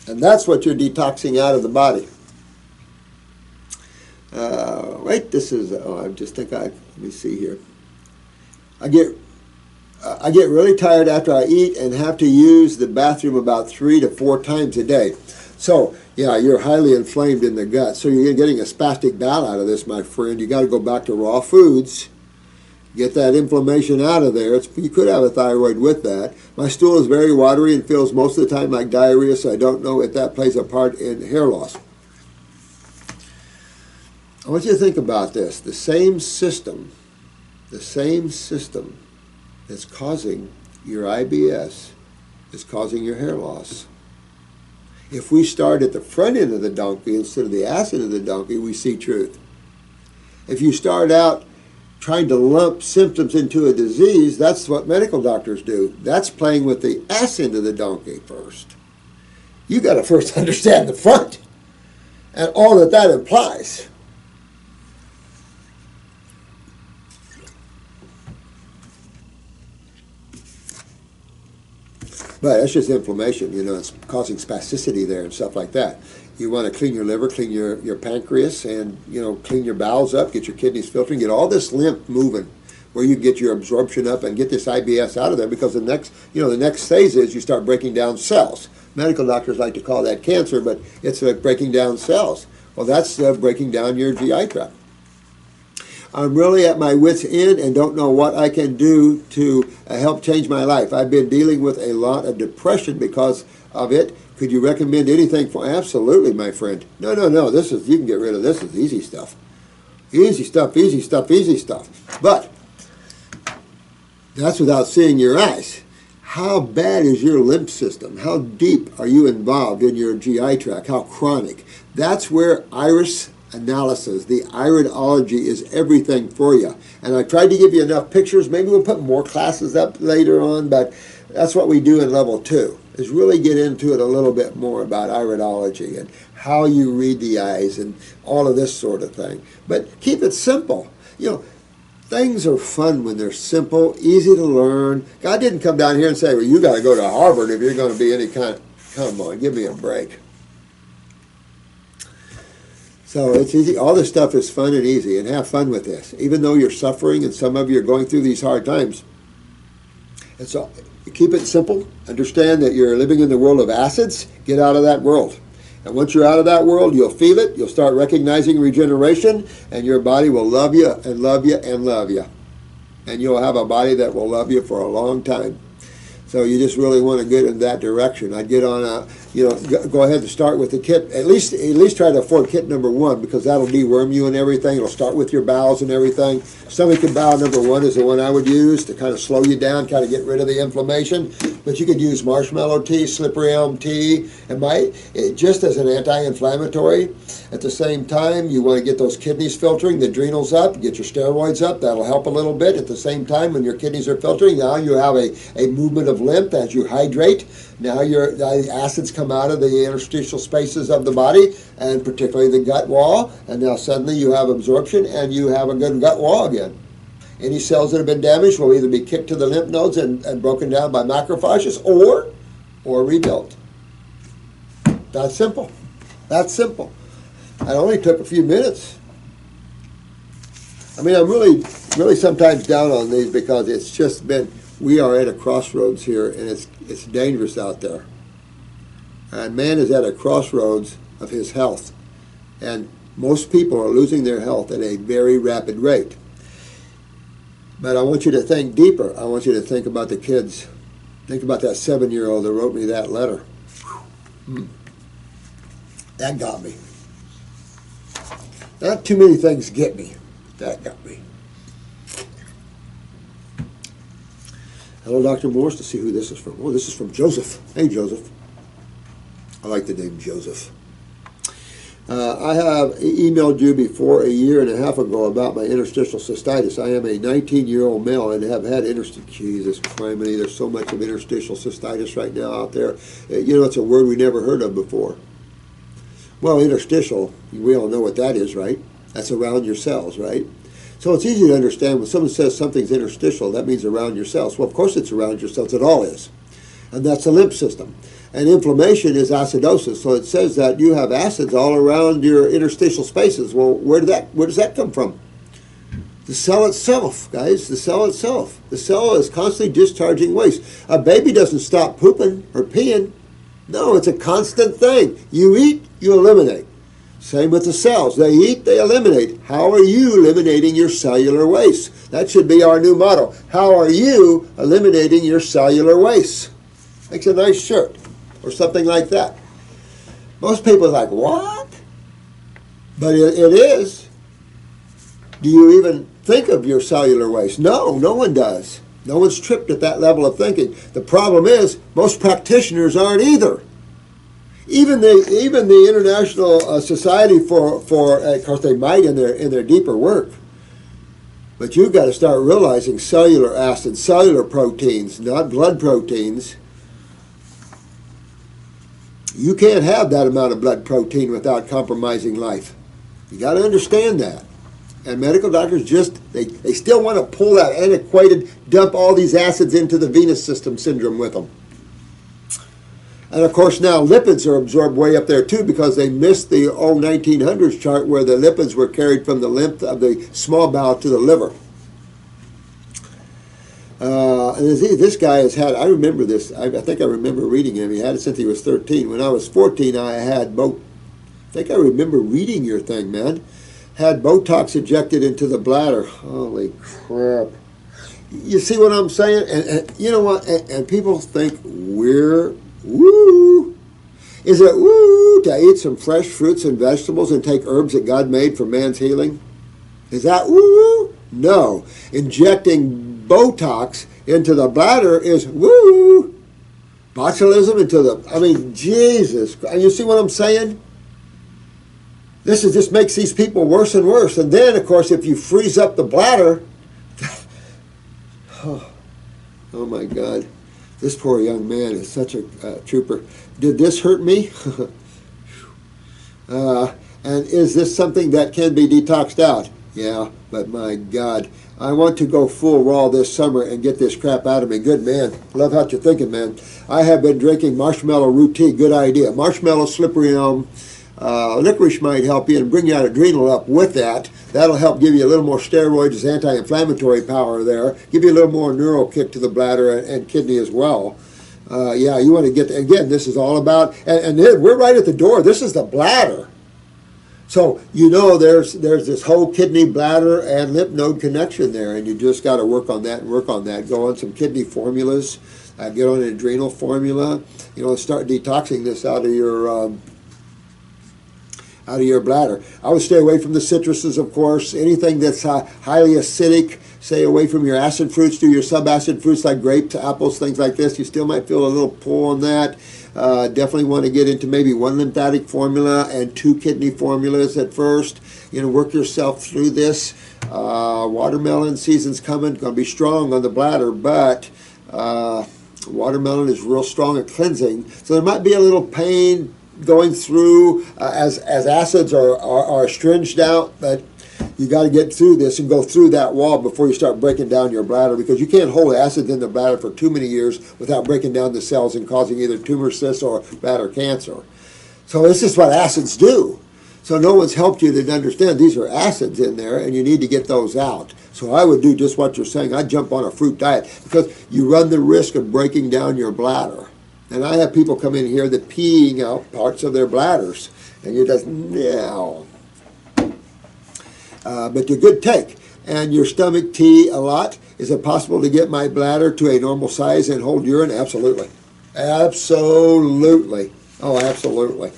And that's what you're detoxing out of the body. Let me see here. I get really tired after I eat and have to use the bathroom about 3 to 4 times a day. So, yeah, you're highly inflamed in the gut. So you're getting a spastic bowel out of this, my friend. You got to go back to raw foods. Get that inflammation out of there. You could have a thyroid with that. My stool is very watery and feels most of the time like diarrhea, so I don't know if that plays a part in hair loss. I want you to think about this. The same system that's causing your IBS is causing your hair loss. If we start at the front end of the donkey instead of the ass end of the donkey, we see truth. If you start out trying to lump symptoms into a disease, that's what medical doctors do. That's playing with the ass end of the donkey first. You got to first understand the front and all that that implies. But that's just inflammation, you know, it's causing spasticity there and stuff like that. You want to clean your liver, clean your pancreas, and, you know, clean your bowels up, get your kidneys filtering, get all this lymph moving where you get your absorption up and get this IBS out of there, because the next phase is you start breaking down cells. Medical doctors like to call that cancer, but it's breaking down cells. Well, that's breaking down your GI tract. I'm really at my wit's end and don't know what I can do to help change my life. I've been dealing with a lot of depression because of it. Could you recommend anything for? Absolutely, my friend. No. You can get rid of this. It's easy stuff. Easy stuff, easy stuff, easy stuff. But that's without seeing your eyes. How bad is your lymph system? How deep are you involved in your GI tract? How chronic? That's where iris analysis, the iridology, is everything for you. And I tried to give you enough pictures. Maybe we'll put more classes up later on, but that's what we do in level 2, is really get into it a little bit more about iridology and how you read the eyes and all of this sort of thing. But keep it simple. You know, things are fun when they're simple, easy to learn. God didn't come down here and say, well, you got to go to Harvard if you're going to be any kind of, come on, give me a break. So it's easy. All this stuff is fun and easy, and have fun with this. Even though you're suffering and some of you are going through these hard times. And so keep it simple. Understand that you're living in the world of acids. Get out of that world. And once you're out of that world, you'll feel it. You'll start recognizing regeneration, and your body will love you and love you and love you. And you'll have a body that will love you for a long time. So you just really want to get in that direction. I'd get on go ahead and start with the kit. At least try to afford kit number 1, because that'll deworm you and everything. It'll start with your bowels and everything. Stomach and bowel number 1 is the one I would use to kind of slow you down, kind of get rid of the inflammation. But you could use marshmallow tea, slippery elm tea, just as an anti-inflammatory. At the same time, you want to get those kidneys filtering, the adrenals up, get your steroids up. That'll help a little bit. At the same time, when your kidneys are filtering, now you have a movement of lymph as you hydrate. Now the acids come out of the interstitial spaces of the body, and particularly the gut wall, and now suddenly you have absorption and you have a good gut wall again. Any cells that have been damaged will either be kicked to the lymph nodes and broken down by macrophages or rebuilt. That's simple. That's simple. It only took a few minutes. I mean, I'm really sometimes down on these because it's just been, we are at a crossroads here, and it's dangerous out there. And man is at a crossroads of his health. And most people are losing their health at a very rapid rate. But I want you to think deeper. I want you to think about the kids. Think about that 7-year-old that wrote me that letter. That got me. Not too many things get me. That got me. Hello, Dr. Morse, to see who this is from. Oh, this is from Joseph. Hey, Joseph. I like the name Joseph. I have emailed you before a year and a half ago about my interstitial cystitis. I am a 19-year-old male and have had Jesus criminy, there's so much of interstitial cystitis right now out there. You know, it's a word we never heard of before. Well, interstitial, we all know what that is, right? That's around your cells, right? So it's easy to understand when someone says something's interstitial, that means around your cells. Well, of course it's around your cells. It all is. And that's the lymph system. And inflammation is acidosis. So it says that you have acids all around your interstitial spaces. Well, where does that come from? The cell itself, guys, the cell itself. The cell is constantly discharging waste. A baby doesn't stop pooping or peeing. No, it's a constant thing. You eat, you eliminate. Same with the cells. They eat, they eliminate. How are you eliminating your cellular waste? That should be our new motto. How are you eliminating your cellular waste? Makes a nice shirt or something like that. Most people are like, what? But it is. Do you even think of your cellular waste? No, no one does. No one's tripped at that level of thinking. The problem is most practitioners aren't either. Even the International Society for of course they might in their deeper work. But you've got to start realizing cellular acids, cellular proteins, not blood proteins. You can't have that amount of blood protein without compromising life. You got to understand that. And medical doctors they still want to pull that antiquated, dump all these acids into the venous system syndrome with them. And of course now lipids are absorbed way up there too because they missed the old 1900s chart where the lipids were carried from the lymph of the small bowel to the liver. And this guy has had, I remember this, I think I remember reading him. He had it since he was 13. When I was 14, I had I think I remember reading your thing, man. Had Botox injected into the bladder. Holy crap. You see what I'm saying? And you know what? And people think we're woo. Is it woo to eat some fresh fruits and vegetables and take herbs that God made for man's healing? Is that woo? No. Injecting Botox into the bladder is woo. Botulism into Jesus. And you see what I'm saying? This just makes these people worse and worse. And then, of course, if you freeze up the bladder, oh my God, this poor young man is such a trooper. Did this hurt me? And is this something that can be detoxed out? Yeah, but my God, I want to go full raw this summer and get this crap out of me. Good man. Love how you're thinking, man. I have been drinking marshmallow root tea. Good idea. Marshmallow, slippery elm. Licorice might help you and bring your adrenal up with that. That'll help give you a little more steroids, anti-inflammatory power there. Give you a little more neural kick to the bladder and kidney as well. Yeah, you want to get, again, this is all about, and then we're right at the door. This is the bladder. So, you know, there's this whole kidney, bladder, and lymph node connection there, and you just got to work on that and work on that. Go on some kidney formulas, get on an adrenal formula, start detoxing this out of your bladder. I would stay away from the citruses, of course. Anything that's highly acidic, stay away from your acid fruits. Do your subacid fruits like grapes, apples, things like this. You still might feel a little pull on that. Definitely want to get into maybe one lymphatic formula and 2 kidney formulas at first. Work yourself through this. Watermelon season's coming. Going to be strong on the bladder, but watermelon is real strong at cleansing. So there might be a little pain going through as acids are stringed out, but you got to get through this and go through that wall before you start breaking down your bladder, because you can't hold acids in the bladder for too many years without breaking down the cells and causing either tumor cysts or bladder cancer. So this is what acids do. So no one's helped you to understand these are acids in there and you need to get those out. So I would do just what you're saying. I'd jump on a fruit diet because you run the risk of breaking down your bladder. And I have people come in here that peeing out parts of their bladders. And you're just, no. But a good take. And your stomach tea a lot. Is it possible to get my bladder to a normal size and hold urine? Absolutely. Absolutely. Oh, absolutely.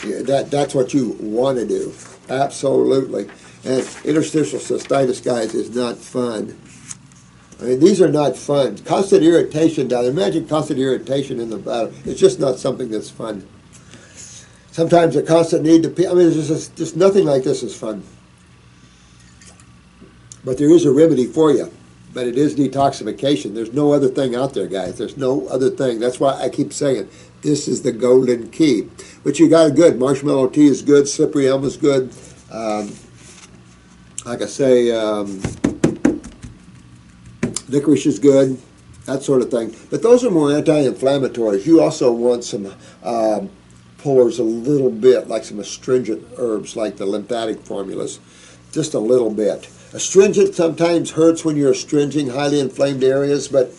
Yeah, that's what you want to do. Absolutely. And interstitial cystitis, guys, is not fun. I mean, these are not fun. Constant irritation down there. Imagine constant irritation in the bladder. It's just not something that's fun. Sometimes a constant need to pee. I mean, there's just nothing like this is fun. But there is a remedy for you. But it is detoxification. There's no other thing out there, guys. There's no other thing. That's why I keep saying this is the golden key. But you got it good. Marshmallow tea is good. Slippery elm is good. Like I say, licorice is good. That sort of thing. But those are more anti-inflammatories. You also want some pullers a little bit, like some astringent herbs, like the lymphatic formulas. just a little bit. Astringent sometimes hurts when you're astringing highly inflamed areas, but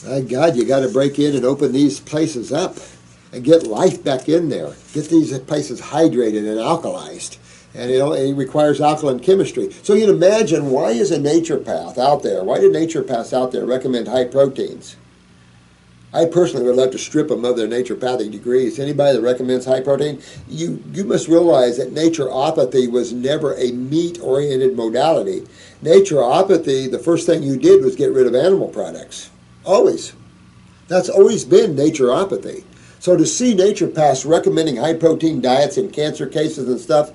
my God, you got to break in and open these places up and get life back in there. Get these places hydrated and alkalized. And it requires alkaline chemistry. So you can imagine, why is a naturopath out there? Why do naturopaths out there recommend high proteins? I personally would love to strip them of their naturopathic degrees. Anybody that recommends high protein, you must realize that naturopathy was never a meat-oriented modality. Naturopathy, the first thing you did was get rid of animal products. Always. That's always been naturopathy. So to see naturopaths recommending high-protein diets in cancer cases and stuff,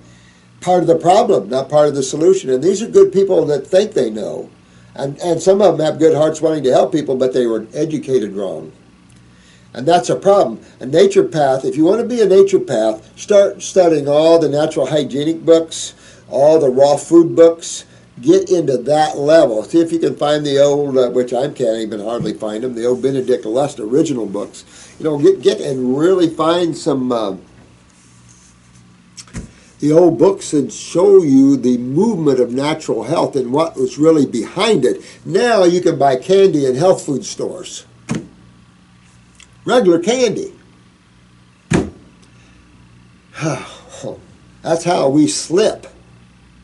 part of the problem, not part of the solution. And these are good people that think they know. And some of them have good hearts wanting to help people, but they were educated wrong. And that's a problem. A naturopath, if you want to be a naturopath, start studying all the natural hygienic books, all the raw food books. Get into that level. See if you can find the old, which I can't even hardly find them, the old Benedict Lust original books. Get and really find some the old books and show you the movement of natural health and what was really behind it. Now you can buy candy in health food stores. Regular candy. That's how we slip.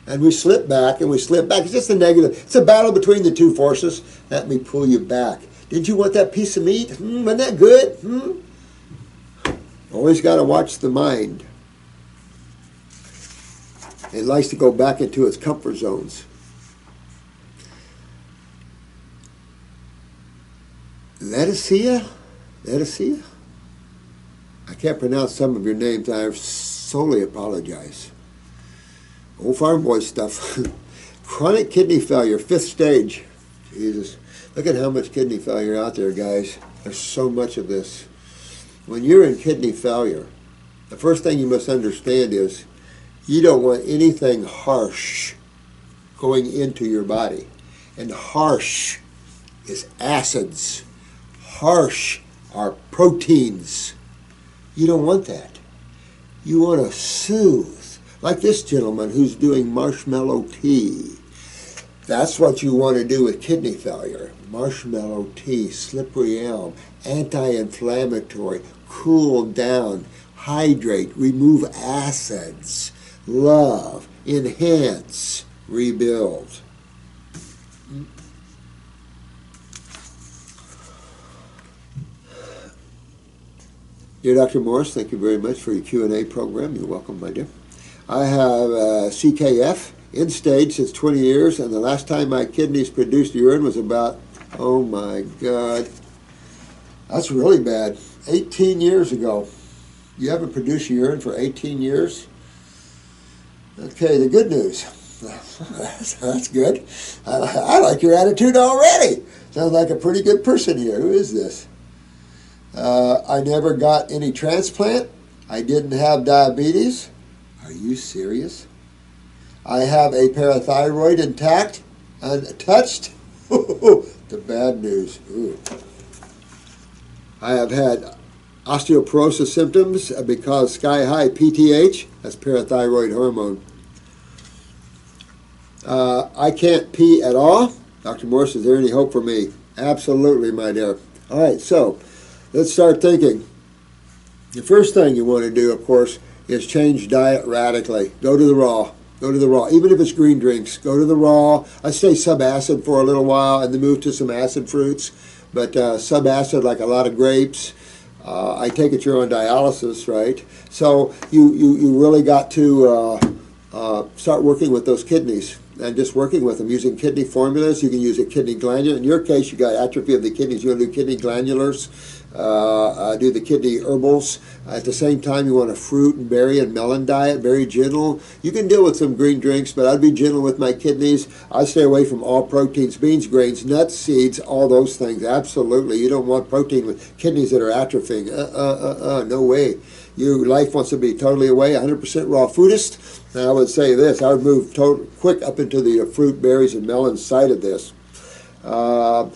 And we slip back and we slip back. It's just a negative. It's a battle between the two forces. Let me pull you back. Did you want that piece of meat? Wasn't that good? Always got to watch the mind. It likes to go back into its comfort zones. Leticia? I can't pronounce some of your names. I solely apologize. Old farm boy stuff. Chronic kidney failure, 5th stage. Jesus. Look at how much kidney failure out there, guys. There's so much of this. When you're in kidney failure, the first thing you must understand is you don't want anything harsh going into your body. And harsh is acids. Harsh are proteins. You don't want that. You want to soothe. Like this gentleman who's doing marshmallow tea. That's what you want to do with kidney failure. Marshmallow tea, slippery elm, anti-inflammatory, cool down, hydrate, remove acids, love, enhance, rebuild. Dear Dr. Morse, thank you very much for your Q&A program. You're welcome, my dear. I have CKF, end stage, since 20 years, and the last time my kidneys produced urine was about, oh my God, that's really bad, 18 years ago. You haven't produced urine for 18 years? Okay, the good news. That's good. I like your attitude already. Sounds like a pretty good person here. Who is this? I never got any transplant. I didn't have diabetes. Are you serious? I have a parathyroid intact, untouched. The bad news. Ooh. I have had osteoporosis symptoms because sky-high PTH, that's parathyroid hormone. I can't pee at all. Dr. Morse, is there any hope for me? Absolutely, my dear. All right, so let's start thinking. The first thing you want to do, of course, is change diet radically. Go to the raw. Go to the raw. Even if it's green drinks, go to the raw. I stay sub-acid for a little while and then move to some acid fruits. But sub-acid, like a lot of grapes. I take it you're on dialysis, right? So you really got to start working with those kidneys and just working with them using kidney formulas. You can use a kidney glandular. In your case, you got atrophy of the kidneys. You want to do kidney glandulars, do the kidney herbals. At the same time, you want a fruit and berry and melon diet, very gentle. You can deal with some green drinks, but I'd be gentle with my kidneys. I stay away from all proteins, beans, grains, nuts, seeds, all those things. Absolutely. You don't want protein with kidneys that are atrophying. No way. Your life wants to be totally away, 100% raw foodist. And I would say this, I would move quick up into the fruit, berries, and melon side of this. The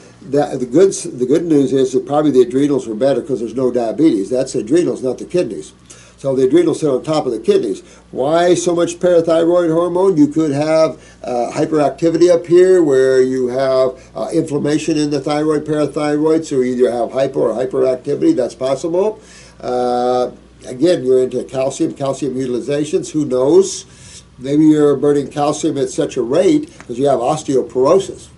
good news is that probably the adrenals were better because there's no diabetes. That's the adrenals, not the kidneys. So So the adrenals sit on top of the kidneys. Why so much parathyroid hormone? You could have hyperactivity up here where you have inflammation in the thyroid, parathyroid, so you either have hypo or hyperactivity. That's possible. Again, you're into calcium utilizations. Who knows? Maybe you're burning calcium at such a rate because you have osteoporosis.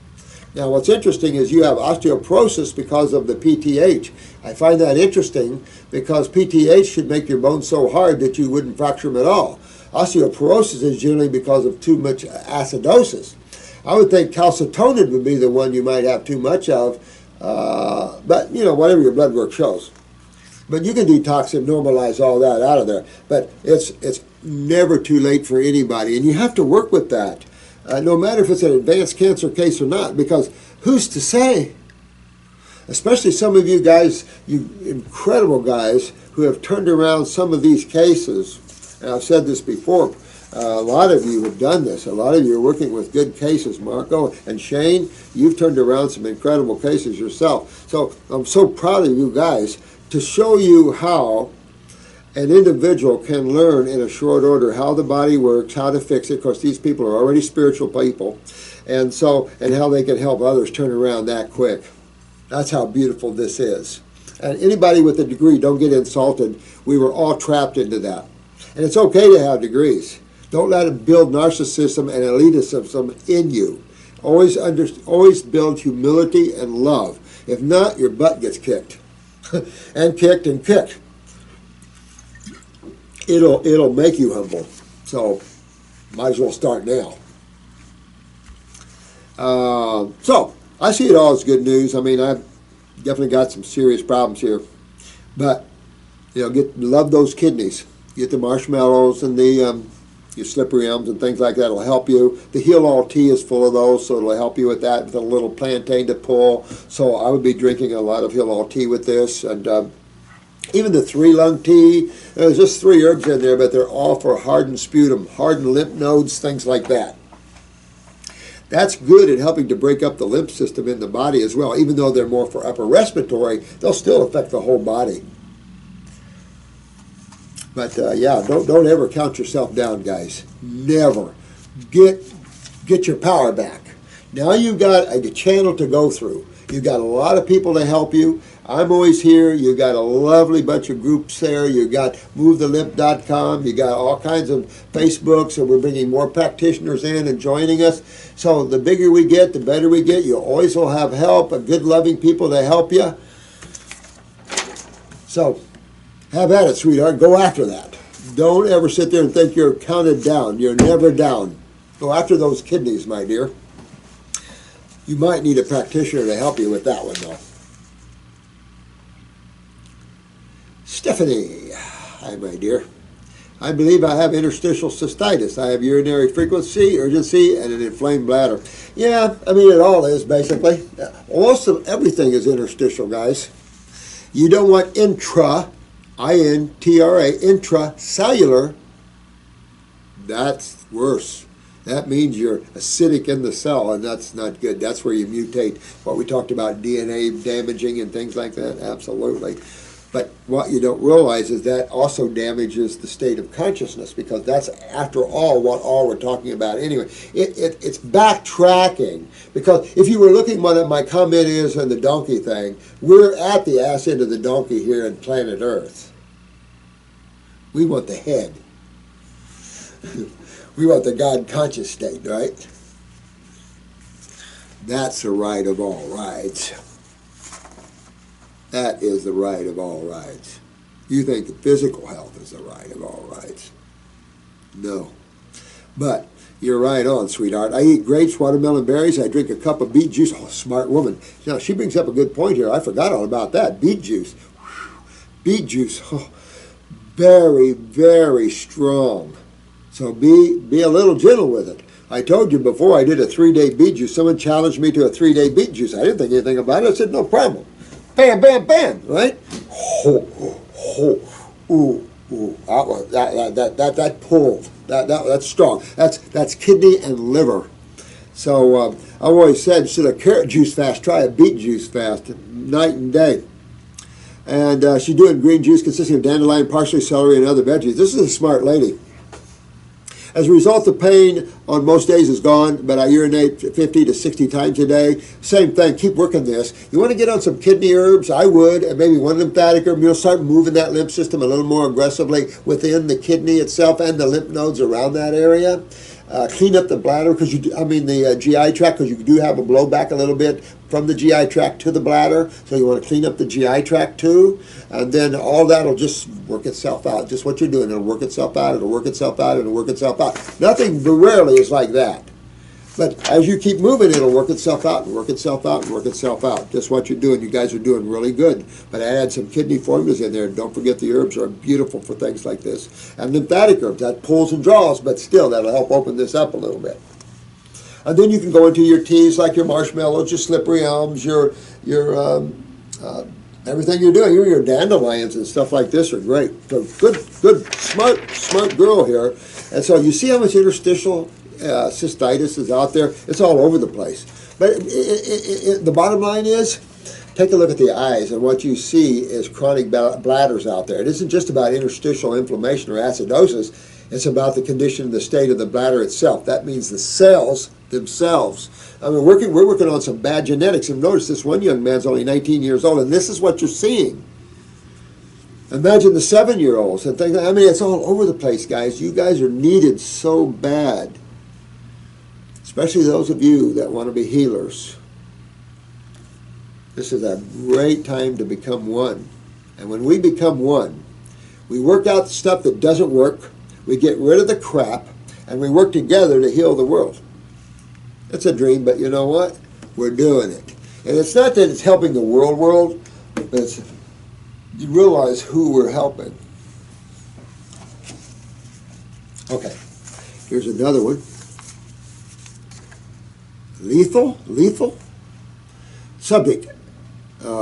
Now, what's interesting is you have osteoporosis because of the PTH. I find that interesting because PTH should make your bones so hard that you wouldn't fracture them at all. Osteoporosis is generally because of too much acidosis. I would think calcitonin would be the one you might have too much of, but, you know, whatever your blood work shows. But you can detox and normalize all that out of there. But it's never too late for anybody, and you have to work with that. No matter if it's an advanced cancer case or not, because who's to say? Especially some of you guys, you incredible guys, who have turned around some of these cases. And I've said this before, a lot of you have done this. A lot of you are working with good cases. Marco and Shane, you've turned around some incredible cases yourself. So I'm so proud of you guys to show you how an individual can learn in a short order how the body works, how to fix it. Of course, these people are already spiritual people, and how they can help others turn around that quick. That's how beautiful this is. And anybody with a degree, don't get insulted. We were all trapped into that. And it's okay to have degrees. Don't let it build narcissism and elitism in you. Always build humility and love. If not, your butt gets kicked. and kicked and kicked. It'll make you humble. So might as well start now. So I see it all as good news. I mean, I've definitely got some serious problems here, but you know, love those kidneys. Get the marshmallows and the your slippery elms and things like that will help you. The Heal All tea is full of those, so it'll help you with that, with a little plantain to pull. So I would be drinking a lot of Heal All tea with this, and even the 3-lung tea. There's just 3 herbs in there, but they're all for hardened sputum, hardened lymph nodes, things like that. That's good at helping to break up the lymph system in the body as well. Even though they're more for upper respiratory, they'll still affect the whole body. But yeah, don't ever count yourself down, guys. Never. Get your power back. Now you've got a channel to go through. You've got a lot of people to help you. I'm always here. You've got a lovely bunch of groups there. You've got movethelimp.com. You got all kinds of Facebooks, and we're bringing more practitioners in and joining us. So the bigger we get, the better we get. You always will have help, good, loving people to help you. So have at it, sweetheart. Go after that. Don't ever sit there and think you're counted down. You're never down. Go after those kidneys, my dear. You might need a practitioner to help you with that one, though. Stefanie, hi, my dear. I believe I have interstitial cystitis. I have urinary frequency, urgency, and an inflamed bladder. Yeah, I mean, it all is, basically. Most of everything is interstitial, guys. You don't want intra, I-N-T-R-A, intracellular. That's worse. That means you're acidic in the cell, and that's not good. That's where you mutate. What we talked about, DNA damaging and things like that, absolutely. But what you don't realize is that also damages the state of consciousness, because that's, after all, what all we're talking about anyway. It's backtracking, because if you were looking what my comment is on the donkey thing, we're at the ass end of the donkey here in planet Earth. We want the head. We want the God-conscious state, right? That's the ride of all rides. That is the ride of all rides. You think the physical health is the ride of all rides. No. But you're right on, sweetheart. I eat grapes, watermelon, berries. I drink a cup of beet juice. Oh, smart woman. Now, she brings up a good point here. I forgot all about that. Beet juice. Beet juice. Oh, very, very strong. So be a little gentle with it. I told you before I did a 3-day beet juice. Someone challenged me to a 3-day beet juice. I didn't think anything about it. I said, no problem. Bam, bam, bam, right? Ho, ho, ooh, ooh. That pulled. That's strong. That's kidney and liver. So I've always said, instead of carrot juice fast, try a beet juice fast, night and day. And she's doing green juice consisting of dandelion, parsley, celery, and other veggies. This is a smart lady. As a result, the pain on most days is gone, but I urinate 50 to 60 times a day. Same thing, keep working this. You want to get on some kidney herbs? I would, and maybe one lymphatic herb. You'll start moving that lymph system a little more aggressively within the kidney itself and the lymph nodes around that area. Clean up the bladder, the GI tract, because you do have a blowback a little bit from the GI tract to the bladder. So you want to clean up the GI tract too. And then all that will just work itself out. Just what you're doing, it'll work itself out, it'll work itself out, it'll work itself out. Nothing rarely is like that. But as you keep moving, it'll work itself out and work itself out and work itself out. Just what you're doing. You guys are doing really good. But I add some kidney formulas in there. Don't forget the herbs are beautiful for things like this. And lymphatic herbs, that pulls and draws, but still that'll help open this up a little bit. And then you can go into your teas like your marshmallows, your slippery elms, your everything you're doing. Your dandelions and stuff like this are great. So good, smart girl here. And so you see how much interstitial cystitis is out there. It's all over the place. But the bottom line is, take a look at the eyes, and what you see is chronic bladders out there. It isn't just about interstitial inflammation or acidosis. It's about the condition and the state of the bladder itself. That means the cells themselves. I mean, we're working on some bad genetics. And notice this one young man's only 19 years old, and this is what you're seeing. Imagine the 7-year-olds and things. I mean, it's all over the place, guys. You guys are needed so bad. Especially those of you that want to be healers. This is a great time to become one. And when we become one, we work out the stuff that doesn't work, we get rid of the crap, and we work together to heal the world. It's a dream, but you know what? We're doing it. And it's not that it's helping the world, but it's, you realize who we're helping. Okay, here's another one. Lethel? Subject,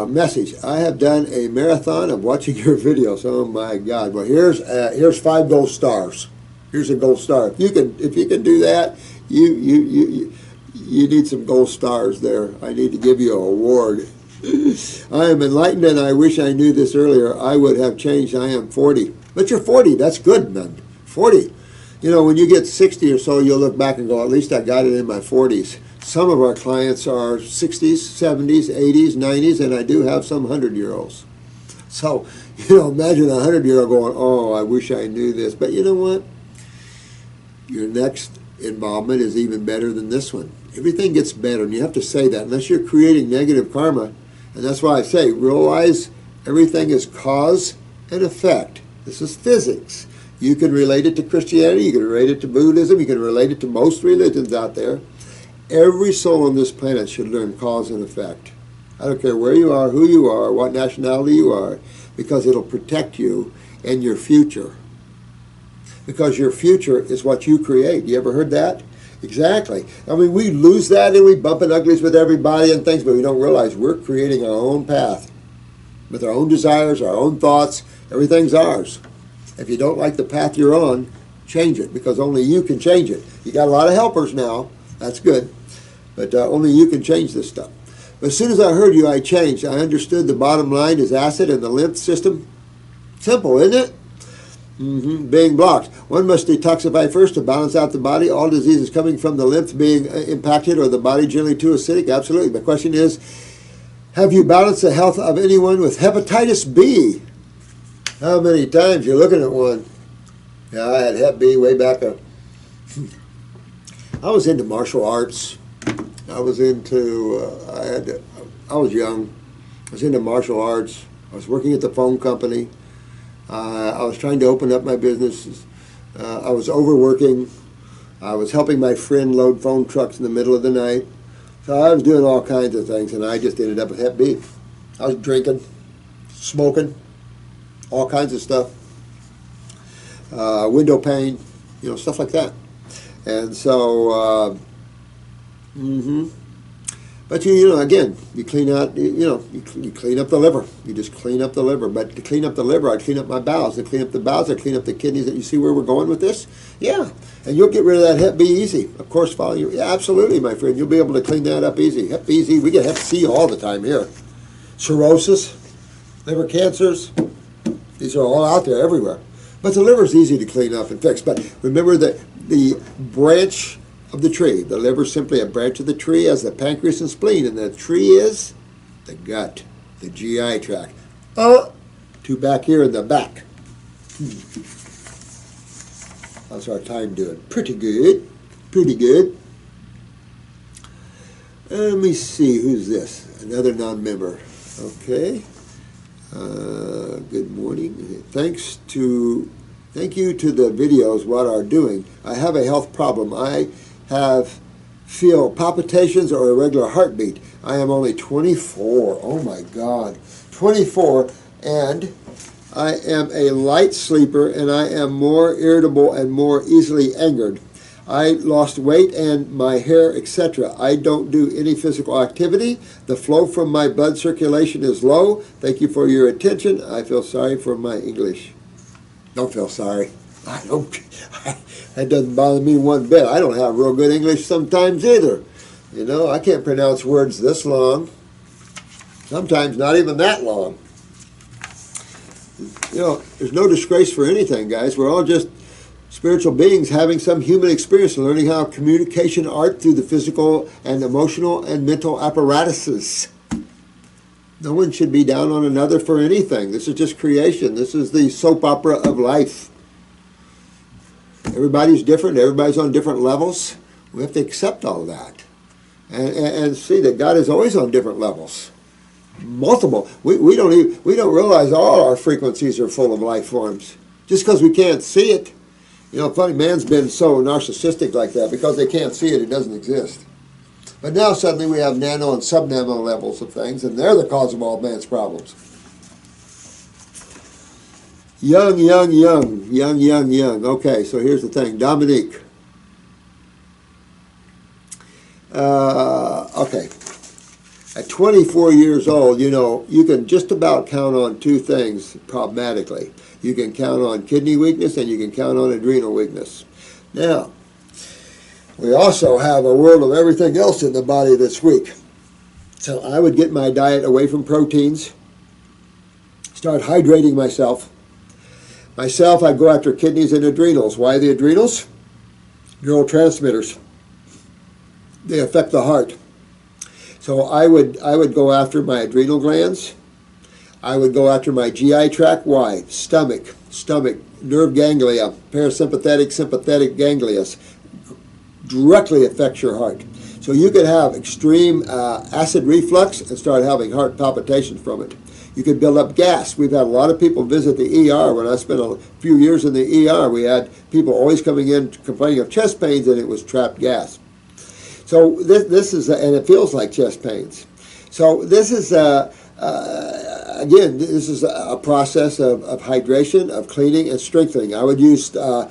message. I have done a marathon of watching your videos. Oh my God. Well, here's 5 gold stars. Here's a gold star. If you can do that, you need some gold stars there. I need to give you an award. I am enlightened, and I wish I knew this earlier. I would have changed. I am 40. But you're 40. That's good, man. 40. You know, when you get 60 or so, you'll look back and go, at least I got it in my 40s. Some of our clients are 60s, 70s, 80s, 90s, and I do have some 100-year-olds. So, you know, imagine a 100-year-old going, oh, I wish I knew this. But you know what? Your next involvement is even better than this one. Everything gets better, and you have to say that, unless you're creating negative karma. And that's why I say, realize everything is cause and effect. This is physics. You can relate it to Christianity, you can relate it to Buddhism, you can relate it to most religions out there. Every soul on this planet should learn cause and effect. I don't care where you are, who you are, what nationality you are, because it'll protect you and your future. Because your future is what you create. You ever heard that? Exactly. I mean, we lose that and we bump and uglies with everybody and things, but we don't realize we're creating our own path. With our own desires, our own thoughts, everything's ours. If you don't like the path you're on, change it, because only you can change it. You got a lot of helpers now. That's good. But only you can change this stuff. But as soon as I heard you, I changed. I understood the bottom line is acid in the lymph system. Simple, isn't it? Being blocked. One must detoxify first to balance out the body. All diseases coming from the lymph being impacted, or the body generally too acidic. Absolutely. The question is, have you balanced the health of anyone with hepatitis B? How many times? You're looking at one. Yeah, I had Hep B way back up. I was into martial arts. I was into, I was young. I was into martial arts. I was working at the phone company. I was trying to open up my business. I was overworking. I was helping my friend load phone trucks in the middle of the night. So I was doing all kinds of things, and I just ended up with Hep B. I was drinking, smoking, all kinds of stuff. Window pane, you know, stuff like that. And so, but you know, again, you clean out, you clean up the liver. You just clean up the liver. But to clean up the liver, I clean up my bowels. To clean up the bowels, I clean up the kidneys. That you see where we're going with this? Yeah, and you'll get rid of that Hep B easy. Of course, follow you. Yeah, absolutely, my friend. You'll be able to clean that up easy. Hep B easy. We get Hep C all the time here. Cirrhosis. liver cancers. These are all out there everywhere. But the liver is easy to clean up and fix. But remember that the branch of the tree, the liver is simply a branch of the tree, as the pancreas and spleen, and the tree is the gut, the GI tract. To back here in the back. How's our time doing? Pretty good. Pretty good. Let me see, who's this? Another non-member. Okay. Good morning. Thank you to the videos what are doing. I have a health problem. I feel palpitations or irregular heartbeat. I am only 24. Oh my God. 24, and I am a light sleeper, and I am more irritable and more easily angered. I lost weight and my hair, etc. I don't do any physical activity. The flow from my blood circulation is low. Thank you for your attention. I feel sorry for my English. Don't feel sorry. I don't. That doesn't bother me one bit. I don't have real good English sometimes either. You know, I can't pronounce words this long. Sometimes not even that long. You know, there's no disgrace for anything, guys. We're all just spiritual beings having some human experience and learning how communication art through the physical and emotional and mental apparatuses. No one should be down on another for anything. This is just creation. This is the soap opera of life. Everybody's different. Everybody's on different levels. We have to accept all of that and see that God is always on different levels. Multiple. We don't realize all our frequencies are full of life forms just because we can't see it. You know, funny, man's been so narcissistic like that. Because they can't see it, it doesn't exist. But now suddenly we have nano and sub-nano levels of things, and they're the cause of all man's problems. Young. Okay, so here's the thing. Dominique. Okay. At 24 years old, you know, you can just about count on two things problematically. You can count on kidney weakness and you can count on adrenal weakness. Now, we also have a world of everything else in the body that's weak. So I would get my diet away from proteins, start hydrating myself. I'd go after kidneys and adrenals. Why the adrenals? Neurotransmitters. They affect the heart. So I would go after my adrenal glands. I would go after my GI tract. Why? Stomach, nerve ganglia, parasympathetic, sympathetic ganglia directly affects your heart. So you could have extreme acid reflux and start having heart palpitations from it. You could build up gas. We've had a lot of people visit the ER. When I spent a few years in the ER, we had people always coming in complaining of chest pains, and it was trapped gas. So this is, and it feels like chest pains. So this is, again, this is a process of hydration, of cleaning, and strengthening. I would use a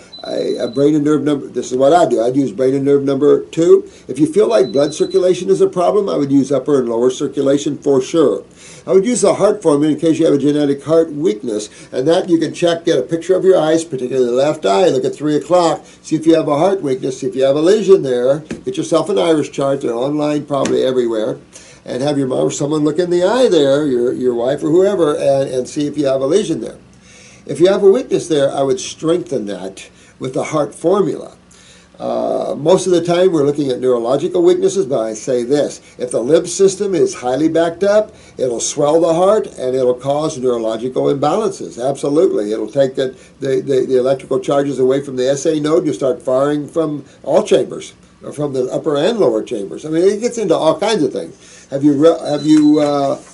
brain and nerve number. This is what I do. I'd use brain and nerve number 2. If you feel like blood circulation is a problem, I would use upper and lower circulation for sure. I would use the heart formula in case you have a genetic heart weakness, and that you can check, get a picture of your eyes, particularly the left eye, look at 3 o'clock, see if you have a heart weakness, see if you have a lesion there, get yourself an iris chart, they're online probably everywhere, and have your mom or someone look in the eye there, your wife or whoever, and see if you have a lesion there. If you have a weakness there, I would strengthen that with the heart formula. Most of the time we're looking at neurological weaknesses, but I say this: if the lymph system is highly backed up, it'll swell the heart and it'll cause neurological imbalances. Absolutely. It'll take the electrical charges away from the SA node. You start firing from all chambers, or from the upper and lower chambers. I mean, it gets into all kinds of things. Have you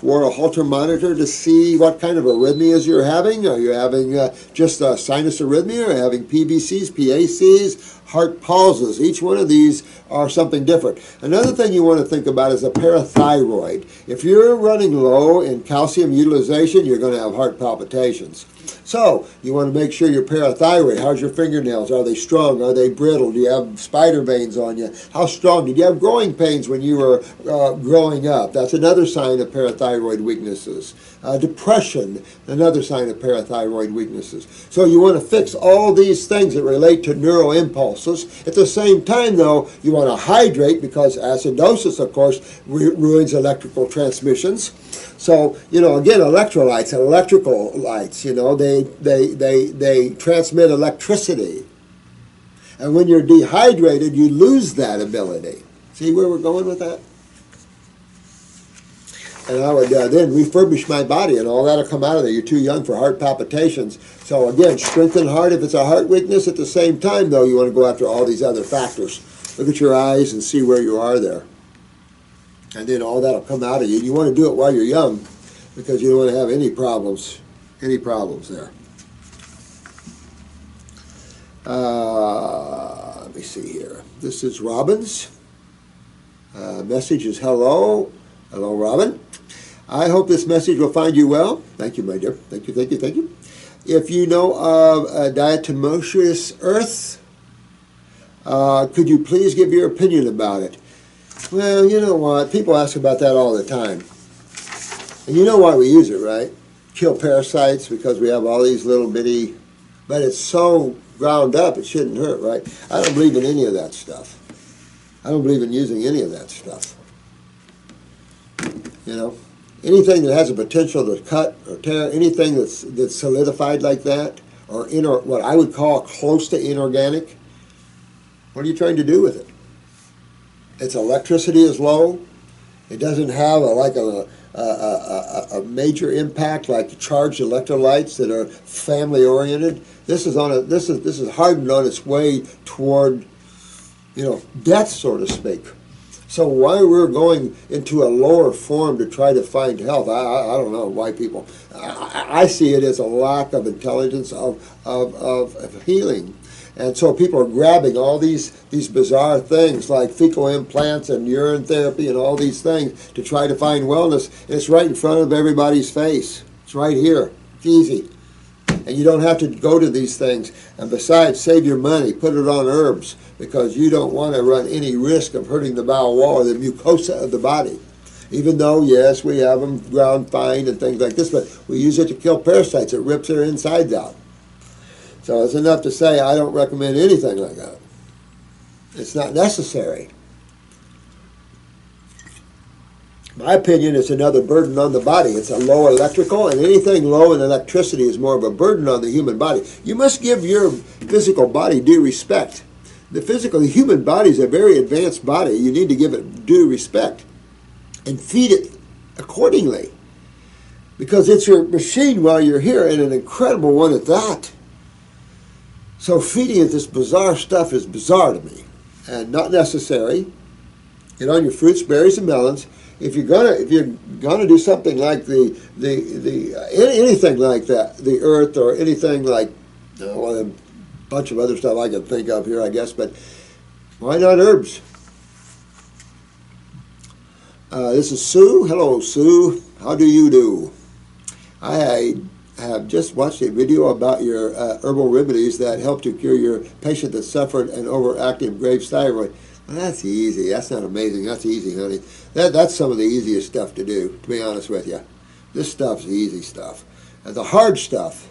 wore a Holter monitor to see what kind of arrhythmias you're having? Are you having just a sinus arrhythmia? Are you having PVCs, PACs, heart pauses? Each one of these are something different. Another thing you want to think about is a parathyroid. If you're running low in calcium utilization, you're going to have heart palpitations. So you want to make sure your parathyroid, how's your fingernails? Are they strong? Are they brittle? Do you have spider veins on you? How strong? Did you have growing pains when you were growing up? That's another sign of parathyroid weaknesses. Depression, another sign of parathyroid weaknesses. So you want to fix all these things that relate to neural impulses. acidosis. At the same time, though, you want to hydrate because acidosis, of course, ruins electrical transmissions. So, again, electrolytes and electrical lights, they transmit electricity. And when you're dehydrated, you lose that ability. See where we're going with that? And I would then refurbish my body, and all that'll come out of there. You're too young for heart palpitations. So again, strengthen heart if it's a heart weakness. At the same time, though, you want to go after all these other factors. Look at your eyes and see where you are there. And then all that'll come out of you. You want to do it while you're young because you don't want to have any problems there. Let me see here. This is Robin's. Message is hello. Hello, Robin. I hope this message will find you well. Thank you, my dear. Thank you, thank you, thank you. If you know of Diatomaceous Earth, could you please give your opinion about it? Well, you know what? People ask about that all the time. And you know why we use it, right? Kill parasites because we have all these little bitty, but it's so ground up it shouldn't hurt, right? I don't believe in any of that stuff. I don't believe in using any of that stuff. Anything that has a potential to cut or tear, anything that's solidified like that, or what I would call close to inorganic, what are you trying to do with it? Its electricity is low. It doesn't have a major impact like charged electrolytes that are family oriented. This is hardened on its way toward, death, so to speak. So why we're going into a lower form to try to find health, I don't know why people. I see it as a lack of intelligence of healing. And so people are grabbing all these bizarre things like fecal implants and urine therapy and all these things to try to find wellness. And it's right in front of everybody's face. It's right here. It's easy. And you don't have to go to these things. And besides, save your money. Put it on herbs because you don't want to run any risk of hurting the bowel wall or the mucosa of the body. Even though, yes, we have them ground fine and things like this, but we use it to kill parasites. It rips their insides out. So it's enough to say I don't recommend anything like that. It's not necessary. My opinion, it's another burden on the body. It's a low electrical, and anything low in electricity is more of a burden on the human body. You must give your physical body due respect. The human body is a very advanced body. You need to give it due respect and feed it accordingly because it's your machine while you're here, and an incredible one at that. So feeding it this bizarre stuff is bizarre to me and not necessary. Get on your fruits, berries, and melons. If you're gonna do something like anything like that, the earth or anything like a bunch of other stuff I can think of here, I guess, but why not herbs? This is Sue. Hello, Sue. How do you do? I have just watched a video about your herbal remedies that helped to cure your patient that suffered an overactive Graves' thyroid. Well, that's easy. That's not amazing. That's easy, honey. That's some of the easiest stuff to do, to be honest with you. This stuff's easy stuff. The hard stuff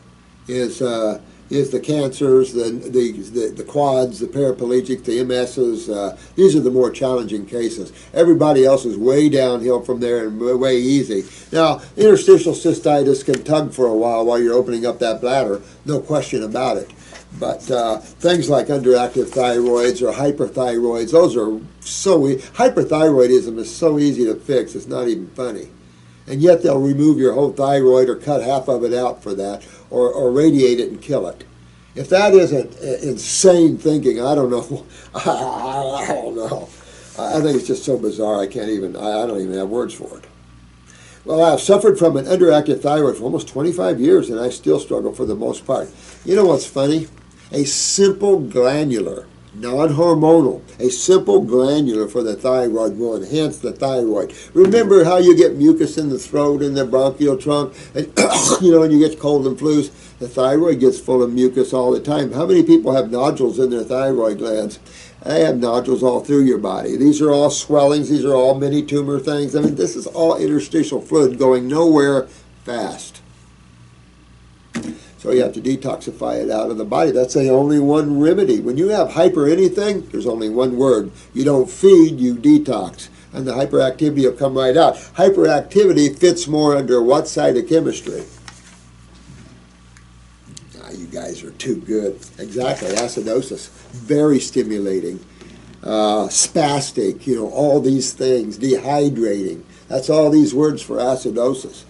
is the cancers, the quads, the paraplegic, the MSs. These are the more challenging cases. Everybody else is way downhill from there and way easy. Now, interstitial cystitis can tug for a while you're opening up that bladder, no question about it. But things like underactive thyroids or hyperthyroids, those are so hyperthyroidism is so easy to fix, it's not even funny. And yet they'll remove your whole thyroid or cut half of it out for that, or radiate it and kill it. If that isn't insane thinking, I don't know. I don't know. I think it's just so bizarre I don't even have words for it. Well, I've suffered from an underactive thyroid for almost 25 years, and I still struggle for the most part. You know what's funny? A simple glandular, non-hormonal, a simple glandular for the thyroid will enhance the thyroid. Remember how you get mucus in the throat and the bronchial trunk, and when you get cold and flus, the thyroid gets full of mucus all the time. How many people have nodules in their thyroid glands? They have nodules all through your body. These are all swellings. These are all mini tumor things. I mean, this is all interstitial fluid going nowhere fast. So you have to detoxify it out of the body. That's the only one remedy. When you have hyper anything, there's only one word. You don't feed, you detox. And the hyperactivity will come right out. Hyperactivity fits more under what side of chemistry? You guys are too good. Exactly, acidosis. Very stimulating. Spastic, all these things. Dehydrating. That's all these words for acidosis.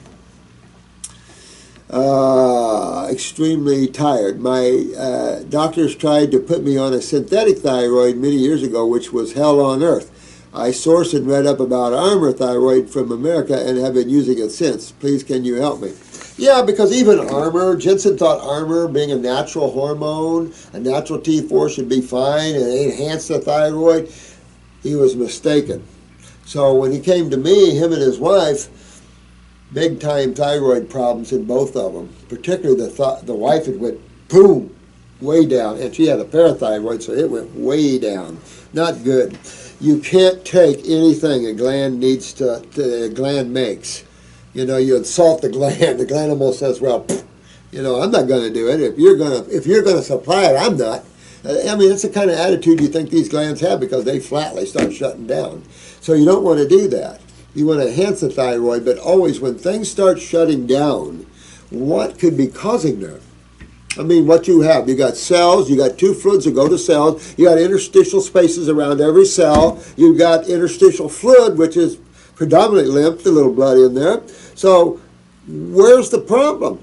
Extremely tired. My doctors tried to put me on a synthetic thyroid many years ago, which was hell on earth. I sourced and read up about Armour thyroid from America and have been using it since. Please, can you help me? Yeah, because even Armour, Jensen thought Armour, being a natural hormone, a natural T4 should be fine and enhance the thyroid. He was mistaken. So when he came to me, him and his wife, big time thyroid problems in both of them. Particularly the wife had went boom, way down, and she had a parathyroid, so it went way down. Not good. You can't take anything a gland makes. You insult the gland almost says, well, I'm not going to do it. If you're going to supply it, I'm not. It's the kind of attitude you think these glands have because they flatly start shutting down. So you don't want to do that. You want to enhance the thyroid, but always when things start shutting down, what could be causing that? What you have, you got cells, you got two fluids that go to cells, you got interstitial spaces around every cell, you've got interstitial fluid, which is predominantly lymph, the little blood in there. So where's the problem?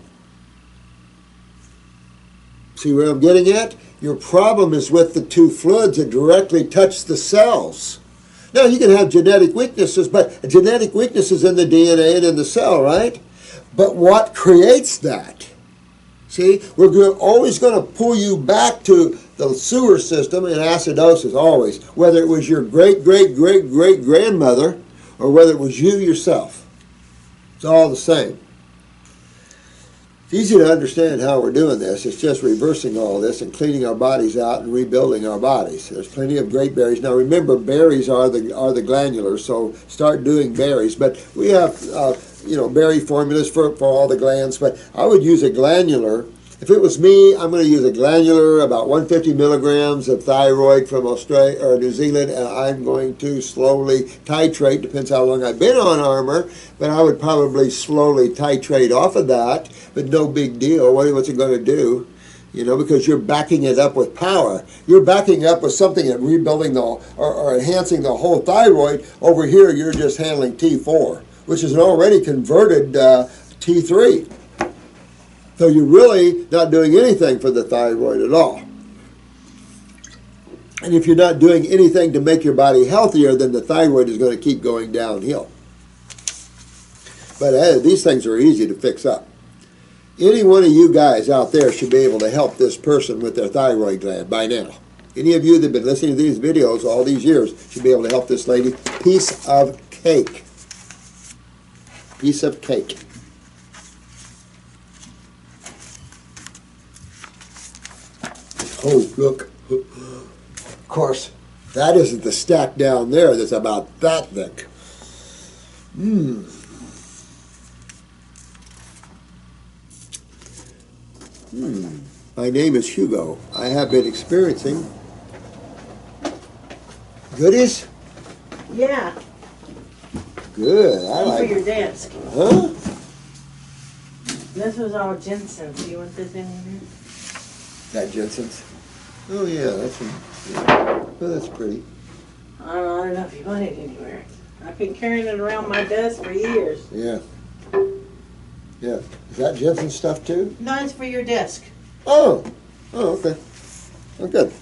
See where I'm getting at? Your problem is with the two fluids that directly touch the cells. Now, you can have genetic weaknesses, but genetic weakness is in the DNA and in the cell, right? But what creates that? See, we're always going to pull you back to the sewer system and acidosis, always. Whether it was your great-great-great-great-grandmother or whether it was you yourself. It's all the same. It's easy to understand how we're doing this. It's just reversing all this and cleaning our bodies out and rebuilding our bodies. There's plenty of great berries. Now remember, berries are the glandulars, so start doing berries. But we have berry formulas for all the glands. But I would use a glandular. If it was me, I'm going to use a glandular, about 150 milligrams of thyroid from Australia or New Zealand, and I'm going to slowly titrate. Depends how long I've been on Armour, but I would probably slowly titrate off of that, but no big deal. What's it going to do? Because you're backing it up with power. You're backing up with something and rebuilding or enhancing the whole thyroid. Over here, you're just handling T4, which is an already converted T3. So you're really not doing anything for the thyroid at all. And if you're not doing anything to make your body healthier, then the thyroid is going to keep going downhill. But these things are easy to fix up. Any one of you guys out there should be able to help this person with their thyroid gland by now. Any of you that have been listening to these videos all these years should be able to help this lady. Piece of cake. Piece of cake. Oh, look. Of course, that isn't the stack down there that's about that thick. My name is Hugo. I have been experiencing goodies. Yeah. Good. I like for your desk. Huh? This was all ginseng. Do you want this in here? That ginseng's? Oh yeah, that's well, that's pretty. I don't know if you want it anywhere. I've been carrying it around my desk for years. Yeah. Yeah. Is that ginseng stuff too? No, it's for your desk. Oh. Oh, okay. Oh, good.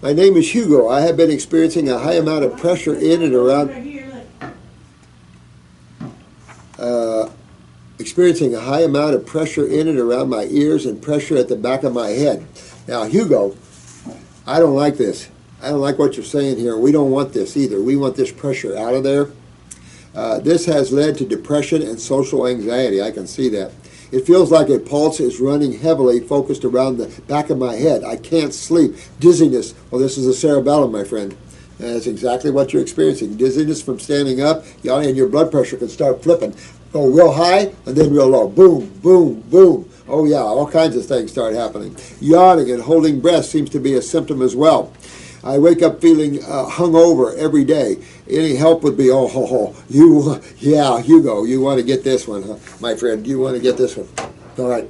My name is Hugo. I have been experiencing a high amount of pressure in and around. Experiencing a high amount of pressure in and around my ears and pressure at the back of my head. Now, Hugo, I don't like this. I don't like what you're saying here. We don't want this either. We want this pressure out of there. This has led to depression and social anxiety. I can see that. It feels like a pulse is running heavily, focused around the back of my head. I can't sleep. Dizziness. Well, this is a cerebellum, my friend. And that's exactly what you're experiencing. Dizziness from standing up, and your blood pressure can start flipping. Go real high and then real low. Boom, boom, boom. Oh yeah, all kinds of things start happening. Yawning and holding breath seems to be a symptom as well. I wake up feeling hungover every day. Any help would be, yeah, Hugo, you want to get this one, huh? My friend, you want to get this one. All right.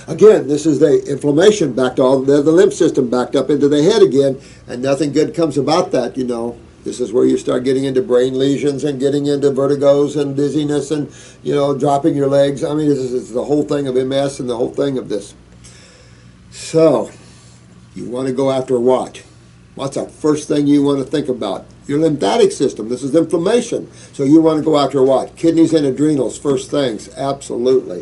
Again, this is the inflammation backed all the lymph system backed up into the head again, and nothing good comes about that, you know. This is where you start getting into brain lesions and getting into vertigos and dizziness and, you know, dropping your legs. I mean, this is the whole thing of MS and the whole thing of this. So, you want to go after what? What's the first thing you want to think about? Your lymphatic system. This is inflammation. So you want to go after what? Kidneys and adrenals, first things. Absolutely.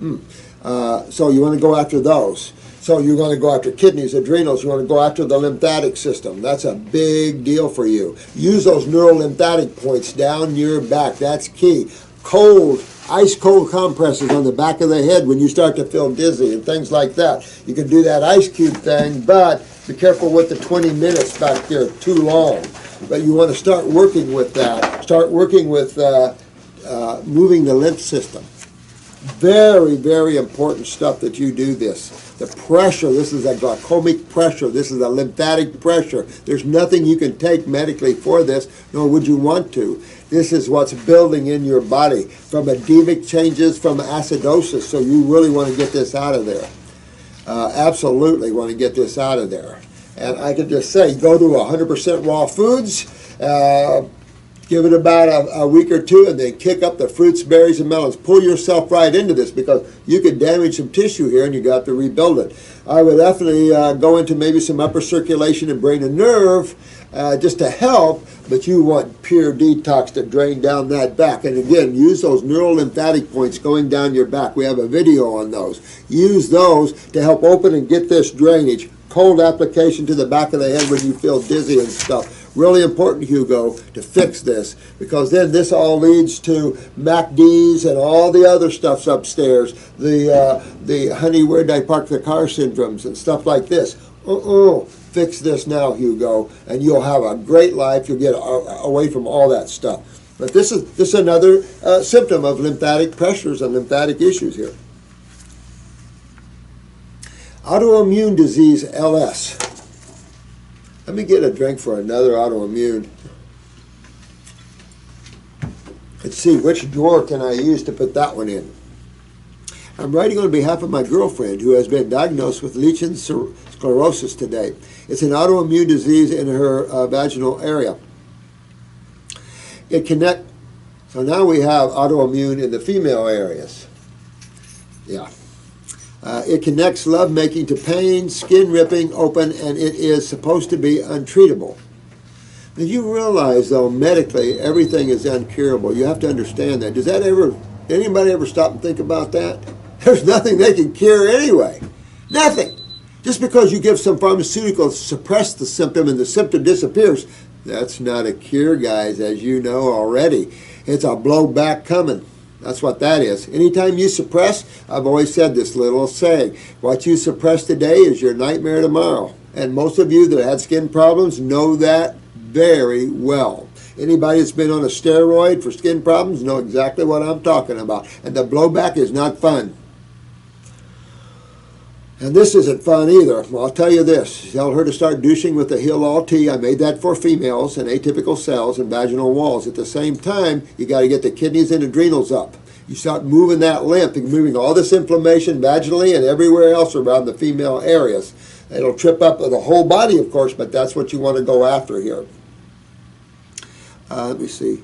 So you want to go after those. So you're going to go after kidneys, adrenals. You want to go after the lymphatic system. That's a big deal for you. Use those neural lymphatic points down your back. That's key. Cold, ice cold compresses on the back of the head when you start to feel dizzy and things like that. You can do that ice cube thing, but be careful with the 20 minutes back there, too long. But you want to start working with that. Start working with moving the lymph system. Very, very important stuff that you do this. The pressure, this is a glaucomic pressure. This is a lymphatic pressure. There's nothing you can take medically for this, nor would you want to. This is what's building in your body from edemic changes, from acidosis. So you really want to get this out of there. Absolutely want to get this out of there. And I can just say, go to 100% raw foods. Give it about a week or two, and then kick up the fruits, berries, and melons. Pull yourself right into this, because you could damage some tissue here and you got to rebuild it. I would definitely go into maybe some upper circulation and brain and nerve just to help, but you want pure detox to drain down that back. And again, use those neural lymphatic points going down your back. We have a video on those. Use those to help open and get this drainage. Cold application to the back of the head when you feel dizzy and stuff. Really important, Hugo, to fix this, because then this all leads to MACDs and all the other stuffs upstairs, the honey, where did I park the car syndromes and stuff like this. Fix this now, Hugo, and you'll have a great life. You'll get away from all that stuff. But this is another symptom of lymphatic pressures and lymphatic issues here. Autoimmune disease, LS. Let me get a drink for another autoimmune. Let's see, which drawer can I use to put that one in? I'm writing on behalf of my girlfriend who has been diagnosed with lichen sclerosis today. It's an autoimmune disease in her vaginal area. So now we have autoimmune in the female areas. Yeah. It connects lovemaking to pain, skin ripping open, and it is supposed to be untreatable. Now you realize, though, medically, everything is uncurable. You have to understand that. Did anybody ever stop and think about that? There's nothing they can cure anyway. Nothing. Just because you give some pharmaceuticals to suppress the symptom and the symptom disappears, that's not a cure, guys, as you know already. It's a blowback coming. That's what that is. Anytime you suppress, I've always said this little saying, what you suppress today is your nightmare tomorrow. And most of you that had skin problems know that very well. Anybody that's been on a steroid for skin problems know exactly what I'm talking about. And the blowback is not fun. And this isn't fun either. Well, I'll tell you this. Tell her to start douching with the Heal-All tea. I made that for females and atypical cells and vaginal walls. At the same time, you got to get the kidneys and adrenals up. You start moving that lymph and moving all this inflammation vaginally and everywhere else around the female areas. It'll trip up the whole body, of course, but that's what you want to go after here. Let me see.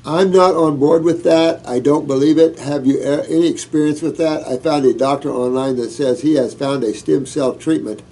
I'm not on board with that. I don't believe it. Have you any experience with that? I found a doctor online that says he has found a stem cell treatment.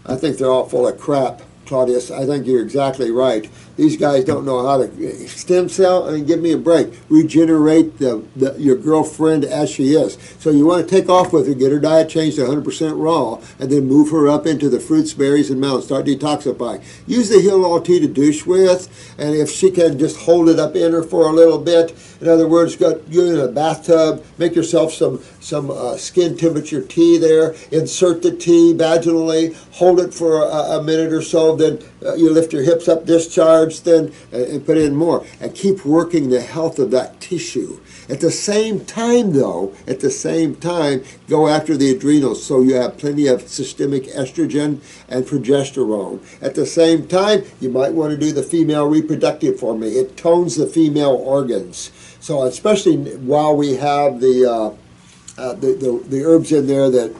I think they're all full of crap, Claudius. I think you're exactly right. These guys don't know how to stem cell. I mean, give me a break. Regenerate your girlfriend as she is. So you want to take off with her, get her diet changed to 100% raw, and then move her up into the fruits, berries, and melons. Start detoxifying. Use the Heal-All tea to douche with, and if she can just hold it up in her for a little bit. In other words, you're in a bathtub. Make yourself some skin temperature tea there. Insert the tea vaginally. Hold it for a minute or so. then you lift your hips up, discharge, then and put in more. And keep working the health of that tissue. At the same time, though, go after the adrenals so you have plenty of systemic estrogen and progesterone. At the same time, you might want to do the female reproductive for me. It tones the female organs. So especially while we have the herbs in there that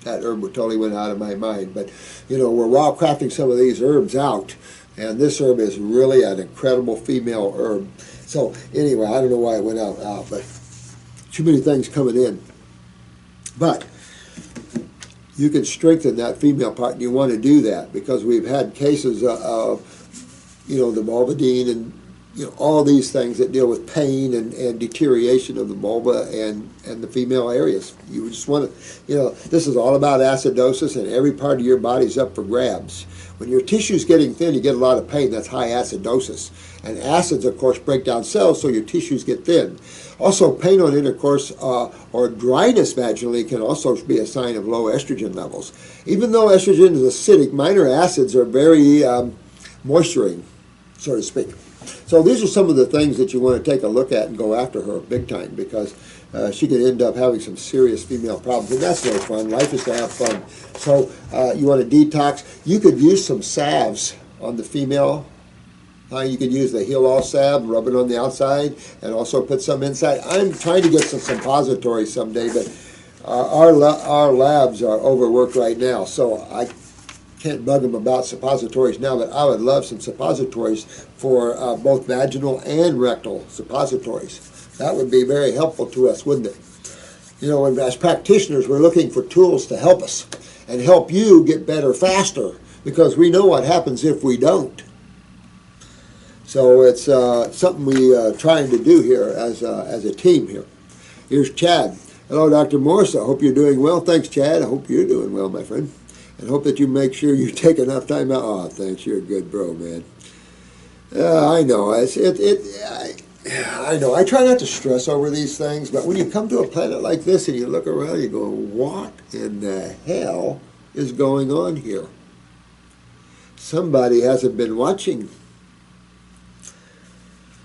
that herb totally went out of my mind. But we're while crafting some of these herbs out. And this herb is really an incredible female herb. So anyway, I don't know why it went out, but too many things coming in. But you can strengthen that female part, and you want to do that because we've had cases of, the vulvodyne and all these things that deal with pain and deterioration of the vulva and the female areas. You just want to, this is all about acidosis, and every part of your body's up for grabs. When your tissue's getting thin, you get a lot of pain. That's high acidosis. And acids, of course, break down cells, so your tissues get thin. Also, pain on intercourse or dryness vaginally can also be a sign of low estrogen levels. Even though estrogen is acidic, minor acids are very moisturizing, so to speak. So these are some of the things that you want to take a look at and go after her big time, because she could end up having some serious female problems, and that's no fun. Life is to have fun. So you want to detox. You could use some salves on the female. You could use the heal-all salve, rub it on the outside, and also put some inside. I'm trying to get some suppositories someday, but our labs are overworked right now, so I can't bug them about suppositories now, but I would love some suppositories for both vaginal and rectal suppositories. That would be very helpful to us, wouldn't it? As practitioners, we're looking for tools to help us and help you get better faster, because we know what happens if we don't. So it's something we're trying to do here as a team here. Here's Chad. Hello, Dr. Morse. I hope you're doing well. Thanks, Chad. I hope you're doing well, my friend. And hope that you make sure you take enough time out. Oh, thanks. You're a good bro, man. I know. I know. I try not to stress over these things, but when you come to a planet like this and you look around, you go, what in the hell is going on here? Somebody hasn't been watching.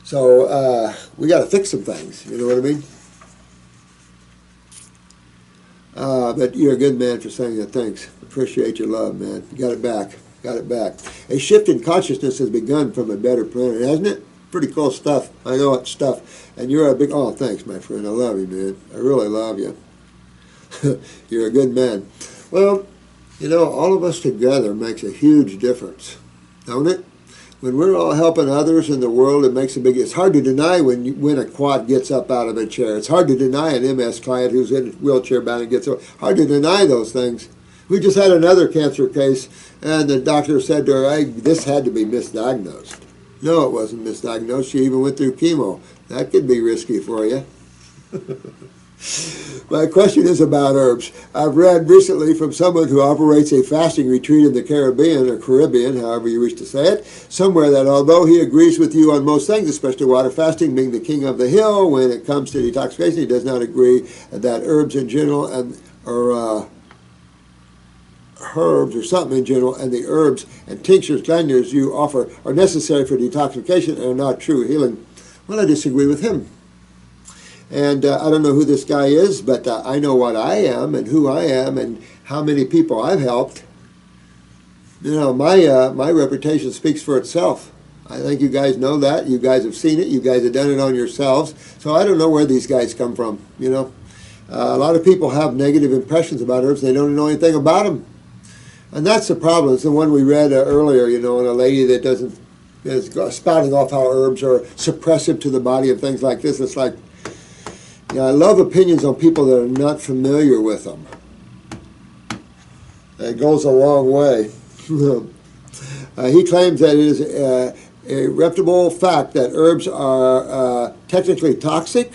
So we got to fix some things. You know what I mean? But you're a good man for saying that. Thanks. Appreciate your love, man. You got it back. Got it back. A shift in consciousness has begun from a better planet, hasn't it? Pretty cool stuff. I know it's stuff. And you're a big... Oh, thanks, my friend. I love you, man. I really love you. You're a good man. Well, all of us together makes a huge difference, don't it? When we're all helping others in the world, it makes a big... It's hard to deny when a quad gets up out of a chair. It's hard to deny an MS client who's in a wheelchair bound and gets up. Hard to deny those things. We just had another cancer case, and the doctor said to her, this had to be misdiagnosed. No, it wasn't misdiagnosed. She even went through chemo. That could be risky for you. My question is about herbs. I've read recently from someone who operates a fasting retreat in the Caribbean, however you wish to say it, somewhere, that although he agrees with you on most things, especially water fasting being the king of the hill, when it comes to detoxification, he does not agree that herbs in general or herbs or something in general, and the herbs and tinctures, glandulars you offer are necessary for detoxification and are not true healing. Well, I disagree with him. And I don't know who this guy is, but I know what I am and who I am and how many people I've helped. My reputation speaks for itself. I think you guys know that. You guys have seen it. You guys have done it on yourselves. So I don't know where these guys come from, A lot of people have negative impressions about herbs. They don't know anything about them. And that's the problem. It's the one we read earlier, and a lady that is spouting off how herbs are suppressive to the body and things like this. It's like, I love opinions on people that are not familiar with them. It goes a long way. He claims that it is a reputable fact that herbs are technically toxic.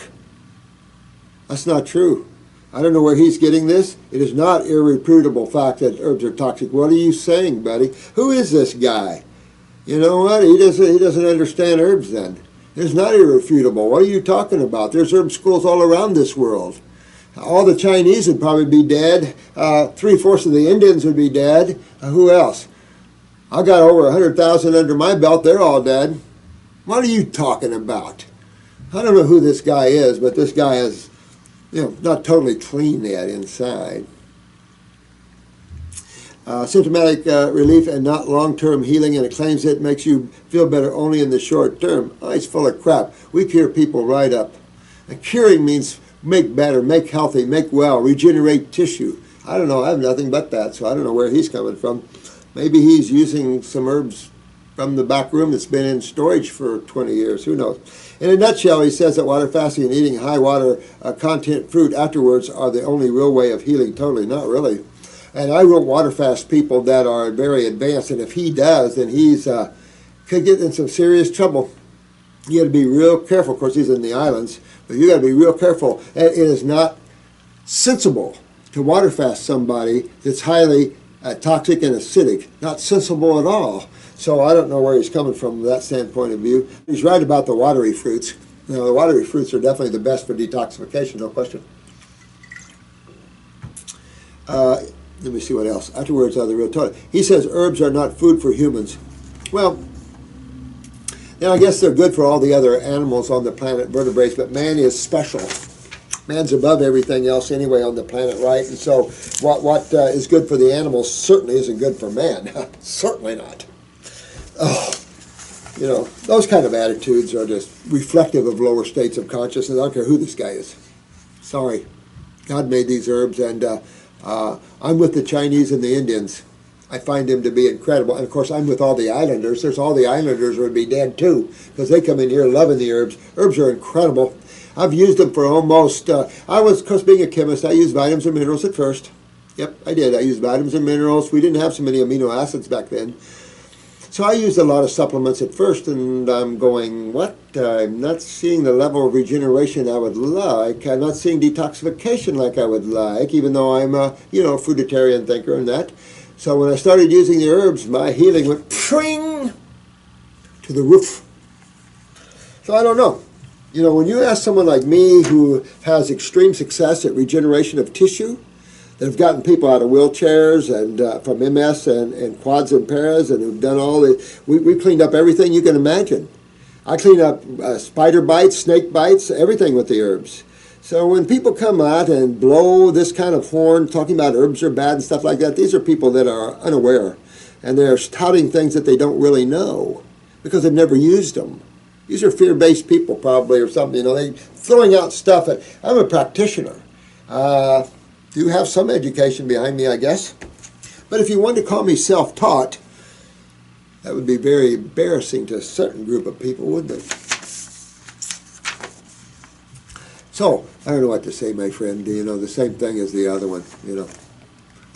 That's not true. I don't know where he's getting this. It is not irrefutable fact that herbs are toxic. What are you saying, buddy? Who is this guy? You know what? He doesn't understand herbs then. It's not irrefutable. What are you talking about? There's herb schools all around this world. All the Chinese would probably be dead. 3/4 of the Indians would be dead. Who else? I got over 100,000 under my belt. They're all dead. What are you talking about? I don't know who this guy is, but this guy is, not totally clean yet inside. Symptomatic relief and not long-term healing, and it claims it makes you feel better only in the short term. Oh, it's full of crap. We cure people right up. And curing means make better, make healthy, make well, regenerate tissue. I don't know. I have nothing but that, so I don't know where he's coming from. Maybe he's using some herbs from the back room that's been in storage for 20 years. Who knows? In a nutshell, he says that water fasting and eating high water content fruit afterwards are the only real way of healing totally. Not really. And I will water fast people that are very advanced, and if he does, then he's could get in some serious trouble. You got to be real careful. Of course, he's in the islands, but you got to be real careful. And it is not sensible to water fast somebody that's highly toxic and acidic. Not sensible at all. So I don't know where he's coming from that standpoint of view. He's right about the watery fruits. The watery fruits are definitely the best for detoxification, no question. Let me see what else. Afterwards, the real total. He says herbs are not food for humans. Well, I guess they're good for all the other animals on the planet, vertebrates, but man is special. Man's above everything else anyway on the planet, right? And so what is good for the animals certainly isn't good for man. Certainly not. Oh, those kind of attitudes are just reflective of lower states of consciousness. I don't care who this guy is. Sorry. God made these herbs, and I'm with the Chinese and the Indians. I find them to be incredible. And of course, I'm with all the islanders. There's all the islanders would be dead too, because they come in here loving the herbs. Herbs are incredible. I've used them for almost, of course, being a chemist, I used vitamins and minerals at first. Yep, I did. I used vitamins and minerals. We didn't have so many amino acids back then. So I used a lot of supplements at first, and I'm going, what? I'm not seeing the level of regeneration I would like. I'm not seeing detoxification like I would like, even though I'm a, fruitarian thinker and that. So when I started using the herbs, my healing went pring to the roof. So I don't know. When you ask someone like me who has extreme success at regeneration of tissue, that have gotten people out of wheelchairs and from MS and quads and paras, and who've done all the, we cleaned up everything you can imagine. I cleaned up spider bites, snake bites, everything with the herbs. So when people come out and blow this kind of horn, talking about herbs are bad and stuff like that, these are people that are unaware, and they're touting things that they don't really know because they've never used them. These are fear-based people probably or something. They throwing out stuff. I'm a practitioner. Do have some education behind me, I guess. But if you wanted to call me self-taught, that would be very embarrassing to a certain group of people, wouldn't it? So, I don't know what to say, my friend. The same thing as the other one,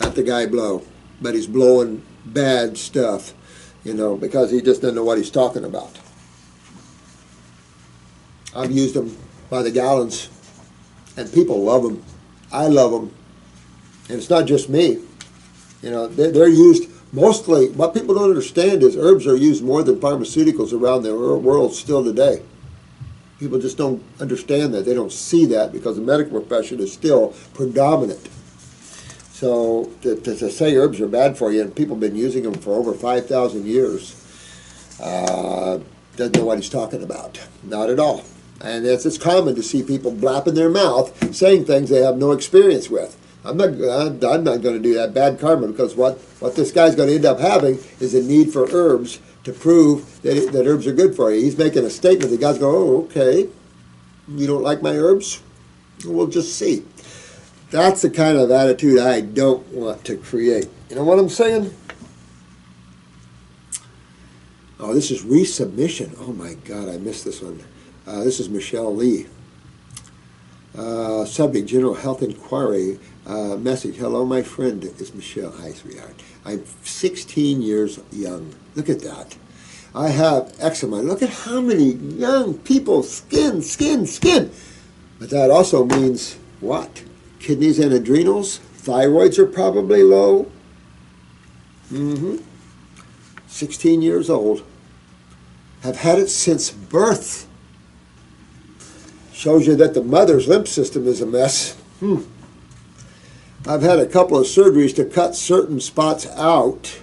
Not the guy blow, but he's blowing bad stuff, because he just doesn't know what he's talking about. I've used them by the gallons, and people love them. I love them. And it's not just me. They're used mostly, what people don't understand is herbs are used more than pharmaceuticals around the world still today. People just don't understand that. They don't see that because the medical profession is still predominant. So to say herbs are bad for you, and people have been using them for over 5,000 years, doesn't know what he's talking about. Not at all. And it's common to see people blapping their mouth, saying things they have no experience with. I'm not going to do that. Bad karma, because what this guy's going to end up having is a need for herbs to prove that herbs are good for you. He's making a statement. The guy's going, oh, okay, you don't like my herbs? We'll just see. That's the kind of attitude I don't want to create. You know what I'm saying? Oh, this is resubmission. Oh, my God, I missed this one. This is Michelle Lee. Subject, General Health Inquiry. Message, hello, my friend. It's Michelle. Hi, sweetheart. I'm 16 years young. Look at that. I have eczema. Look at how many young people, skin. But that also means what? Kidneys and adrenals? Thyroids are probably low. 16 years old. Have had it since birth. Shows you that the mother's lymph system is a mess. I've had a couple of surgeries to cut certain spots out.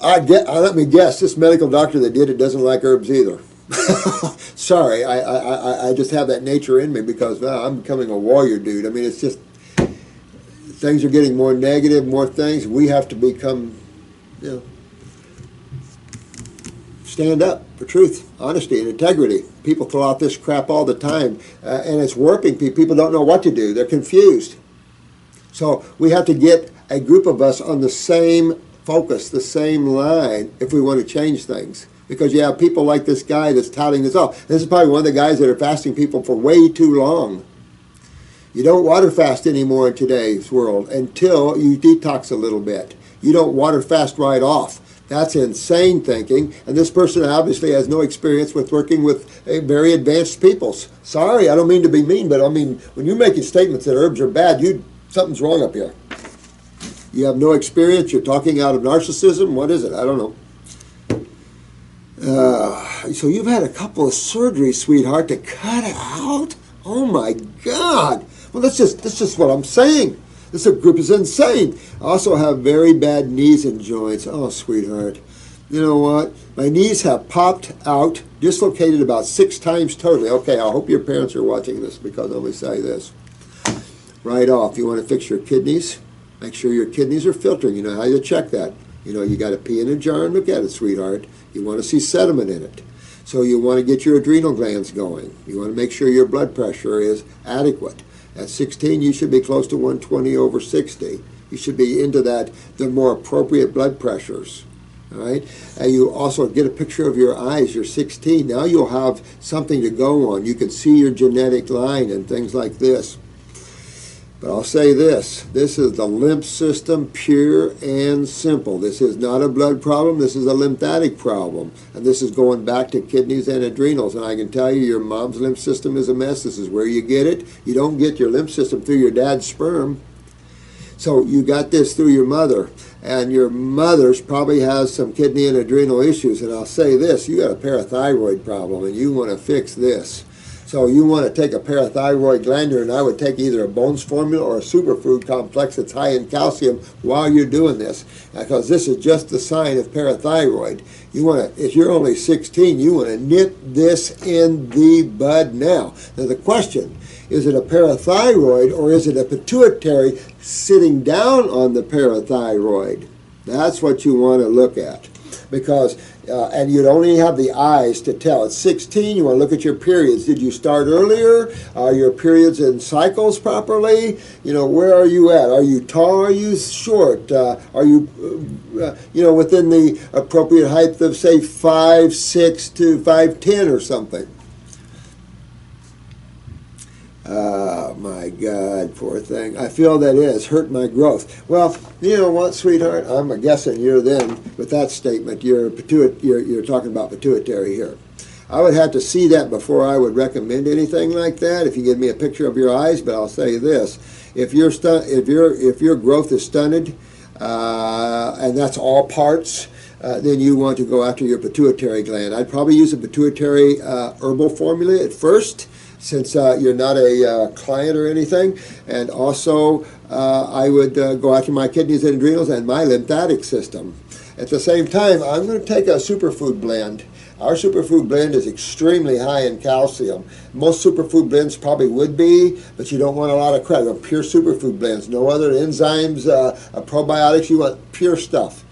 Let me guess, this medical doctor that did it doesn't like herbs either. Sorry, I just have that nature in me because I'm becoming a warrior dude. I mean, it's just, things are getting more negative, more things. We have to become, stand up for truth, honesty, and integrity. People throw out this crap all the time, and it's warping people. People don't know what to do. They're confused. So we have to get a group of us on the same focus, the same line, if we want to change things. Because you have people like this guy that's touting this off. This is probably one of the guys that are fasting people for way too long. You don't water fast anymore in today's world until you detox a little bit. You don't water fast right off. That's insane thinking. And this person obviously has no experience with working with very advanced peoples. Sorry, I don't mean to be mean, but I mean, when you're making statements that herbs are bad, something's wrong up here. You have no experience. You're talking out of narcissism. What is it? I don't know. So you've had a couple of surgeries, sweetheart, to cut out? Oh my God. Well, that's just what I'm saying. This group is insane. I also have very bad knees and joints. Oh, sweetheart. You know what? My knees have popped out, dislocated about 6 times totally. Okay, I hope your parents are watching this because let me say this. Right off, you want to fix your kidneys? Make sure your kidneys are filtering. You know how you check that. You got to pee in a jar and look at it, sweetheart. You want to see sediment in it. So you want to get your adrenal glands going. You want to make sure your blood pressure is adequate. At 16, you should be close to 120/60. You should be into the more appropriate blood pressures. All right? And you also get a picture of your eyes. You're 16. Now you'll have something to go on. You can see your genetic line and things like this. But I'll say this is the lymph system, pure and simple. This is not a blood problem, this is a lymphatic problem. And this is going back to kidneys and adrenals. And I can tell you, your mom's lymph system is a mess. This is where you get it. You don't get your lymph system through your dad's sperm. So you got this through your mother. And your mother's probably has some kidney and adrenal issues. And I'll say this, you got a parathyroid problem and you want to fix this. So you want to take a parathyroid glandular, and I would take either a Bones formula or a superfood complex that's high in calcium while you're doing this, because this is just the sign of parathyroid. You want to, if you're only 16, you want to nip this in the bud now. Now the question, is it a parathyroid or is it a pituitary sitting down on the parathyroid? That's what you want to look at. Because, and you'd only have the eyes to tell. At 16, you want to look at your periods. Did you start earlier? Are your periods in cycles properly? Where are you at? Are you tall? Are you short? Are you, within the appropriate height of, say, 5'6" to 5'10" or something? Oh, my God, poor thing. I feel that it has hurt my growth. Well, you know what, sweetheart? I'm guessing you're then, with that statement, you're talking about pituitary here. I would have to see that before I would recommend anything like that, if you give me a picture of your eyes, but I'll say this. If your growth is stunted, and that's all parts, then you want to go after your pituitary gland. I'd probably use a pituitary herbal formula at first, since you're not a client or anything. And also, I would go after my kidneys and adrenals and my lymphatic system. At the same time, I'm going to take a superfood blend. Our superfood blend is extremely high in calcium. Most superfood blends probably would be, but you don't want a lot of crap. Pure superfood blends, no other enzymes, probiotics. You want pure stuff.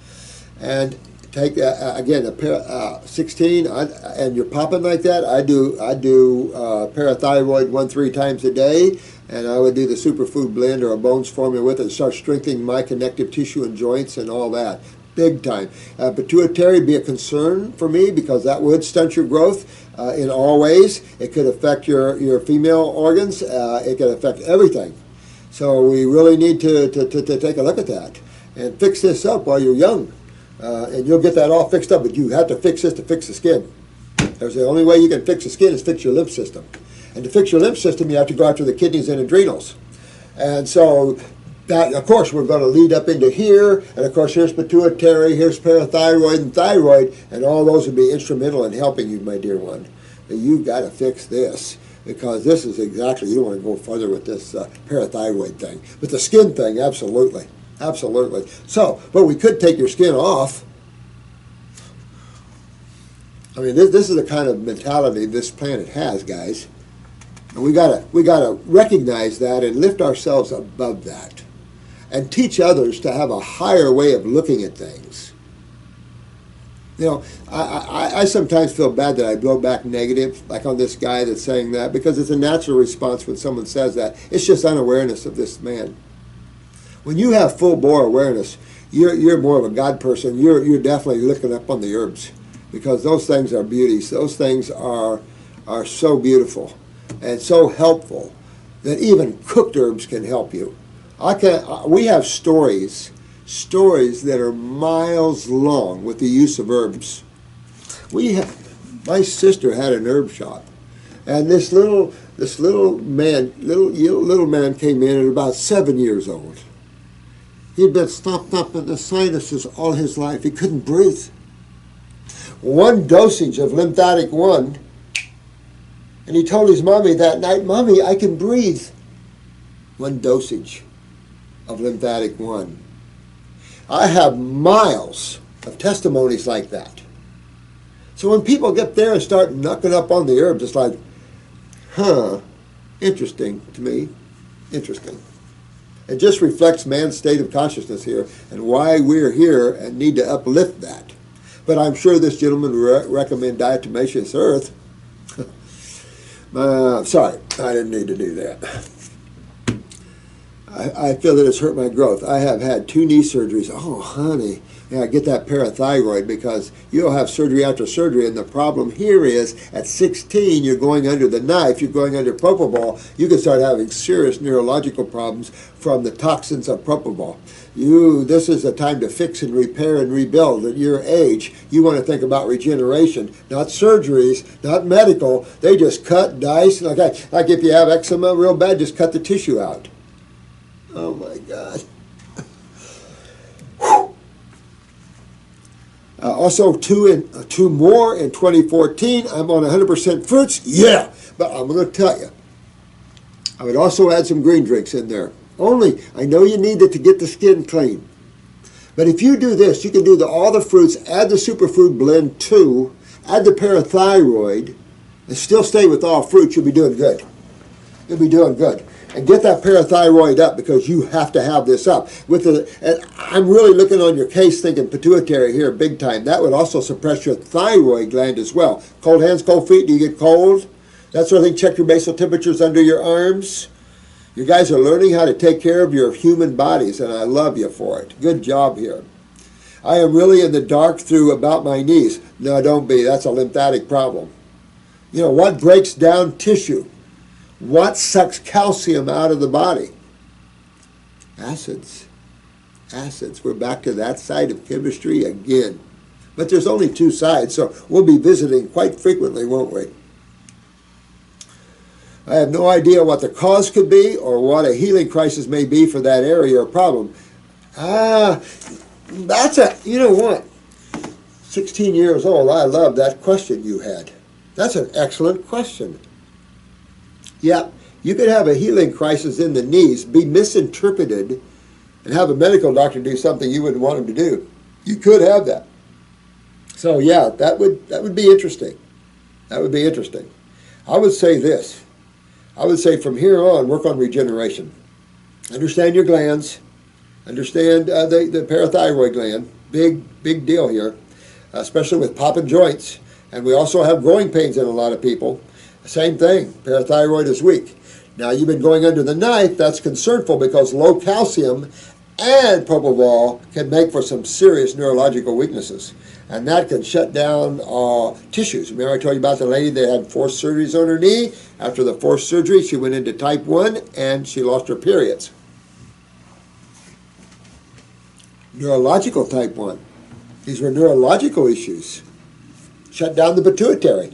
And take again a pair 16, and you're popping like that. I do parathyroid 1-3 times a day, and I would do the superfood blend or a Bones formula with it and start strengthening my connective tissue and joints and all that. Big time. Pituitary be a concern for me because that would stunt your growth in all ways. It could affect your female organs. It could affect everything. So we really need to take a look at that and fix this up while you're young. And you'll get that all fixed up, but you have to fix this to fix the skin. There's the only way you can fix the skin is fix your lymph system. And to fix your lymph system, you have to go after the kidneys and adrenals. And so that, of course, we're going to lead up into here, and of course, here's pituitary, here's parathyroid and thyroid, and all those would be instrumental in helping you, my dear one. But you've got to fix this, because this is exactly, you don't want to go further with this parathyroid thing. But the skin thing, absolutely, absolutely. So, but we could take your skin off. I mean, this is the kind of mentality this planet has, guys. And we gotta recognize that and lift ourselves above that, and teach others to have a higher way of looking at things. You know, I sometimes feel bad that I blow back negative, like on this guy that's saying that, because it's a natural response when someone says that. It's just unawareness of this man. When you have full bore awareness, you're more of a God person. You're definitely looking up on the herbs, because those things are beauties. Those things are so beautiful and so helpful that even cooked herbs can help you. We have stories that are miles long with the use of herbs. My sister had an herb shop, and this little man came in at about 7 years old. He'd been stopped up in the sinuses all his life. He couldn't breathe. One dosage of lymphatic 1, and he told his mommy that night, "Mommy, I can breathe." One dosage of lymphatic 1. I have miles of testimonies like that. So when people get there and start knucking up on the herbs, it's like, interesting to me, interesting. It just reflects man's state of consciousness here and why we're here and need to uplift that. But I'm sure this gentleman would recommend Diatomaceous Earth. Sorry, I didn't need to do that. I feel that it's hurt my growth. I have had 2 knee surgeries. Oh, honey. Yeah, get that parathyroid, because you'll have surgery after surgery. And the problem here is at 16, you're going under the knife. You're going under propofol. You can start having serious neurological problems from the toxins of propofol. This is a time to fix and repair and rebuild. At your age, you want to think about regeneration, not surgeries, not medical. They just cut, dice. Like if you have eczema real bad, just cut the tissue out. Oh my God. Also, two more in 2014. I'm on 100% fruits. Yeah, but I'm going to tell you, I would also add some green drinks in there. Only, I know you need it to get the skin clean. But if you do this, you can do all the fruits, add the superfood blend too, add the parathyroid, and still stay with all fruits. You'll be doing good. You'll be doing good. And get that parathyroid up, because you have to have this up. And I'm really looking on your case thinking pituitary here big time. That would also suppress your thyroid gland as well. Cold hands, cold feet, do you get cold? That sort of thing. Check your basal temperatures under your arms. You guys are learning how to take care of your human bodies, and I love you for it. Good job here. I am really in the dark through about my knees. No, don't be. That's a lymphatic problem. You know, what breaks down tissue? What sucks calcium out of the body? Acids. Acids. We're back to that side of chemistry again. But there's only 2 sides, so we'll be visiting quite frequently, won't we? I have no idea what the cause could be or what a healing crisis may be for that area or problem. You know what? 16 years old, I love that question you had. That's an excellent question. Yeah, you could have a healing crisis in the knees, be misinterpreted, and have a medical doctor do something you wouldn't want him to do. You could have that. So yeah, that would be interesting. That would be interesting. I would say this. I would say from here on, work on regeneration. Understand your glands. Understand the parathyroid gland. Big deal here, especially with popping joints. And we also have growing pains in a lot of people. Same thing, parathyroid is weak. Now you've been going under the knife, that's concernful, because low calcium and propofol can make for some serious neurological weaknesses. And that can shut down tissues. Remember I told you about the lady that had 4 surgeries on her knee? After the 4th surgery, she went into type 1 and she lost her periods. Neurological type 1. These were neurological issues. Shut down the pituitary.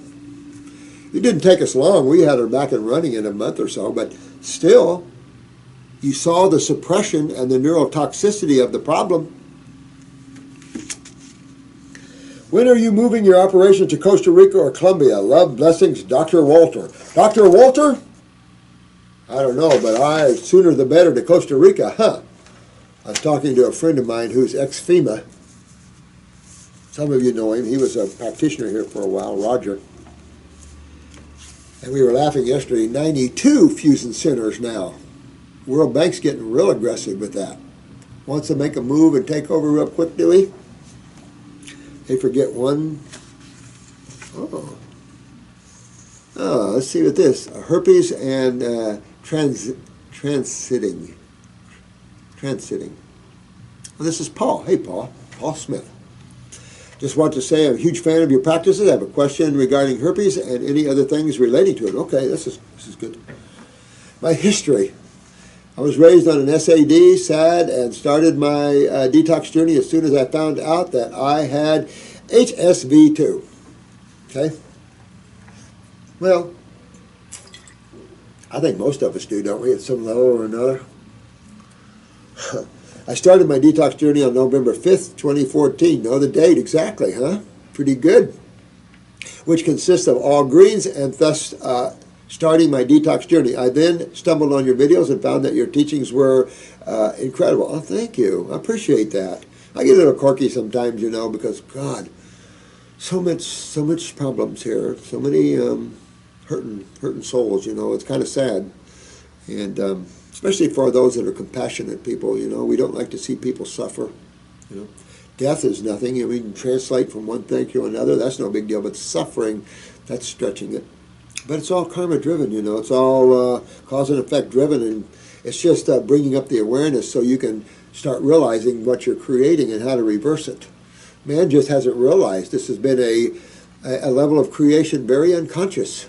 It didn't take us long. We had her back and running in a month or so, but still, You saw the suppression and the neurotoxicity of the problem. When are you moving your operation to Costa Rica or Colombia? Love, blessings, Dr. Walter. Dr. Walter? I don't know, but sooner the better to Costa Rica, huh? I was talking to a friend of mine who's ex-FEMA. Some of you know him. He was a practitioner here for a while, Roger. And we were laughing yesterday, 92 fusion centers now. World Bank's getting real aggressive with that. Wants to make a move and take over real quick, do we? They forget one. Oh, let's see what this. Herpes and transiting. Well, this is Paul. Hey, Paul. Paul Smith. Just want to say I'm a huge fan of your practices. I have a question regarding herpes and any other things relating to it. Okay, this is good. My history. I was raised on an SAD, SAD, and started my detox journey as soon as I found out that I had HSV2. Okay? Well, I think most of us do, don't we, at some level or another? I started my detox journey on November 5th, 2014. Know the date exactly, huh? Pretty good. Which consists of all greens and thus starting my detox journey. I then stumbled on your videos and found that your teachings were incredible. Oh, thank you. I appreciate that. I get a little quirky sometimes, you know, because, God, so much problems here. So many hurting souls, you know. It's kind of sad. And especially for those that are compassionate people, you know. We don't like to see people suffer, you know. Death is nothing. I mean, translate from one thing to another, that's no big deal. But suffering, that's stretching it. But it's all karma-driven, you know. It's all cause and effect driven, and it's just bringing up the awareness so you can start realizing what you're creating and how to reverse it. Man just hasn't realized this has been a level of creation very unconscious.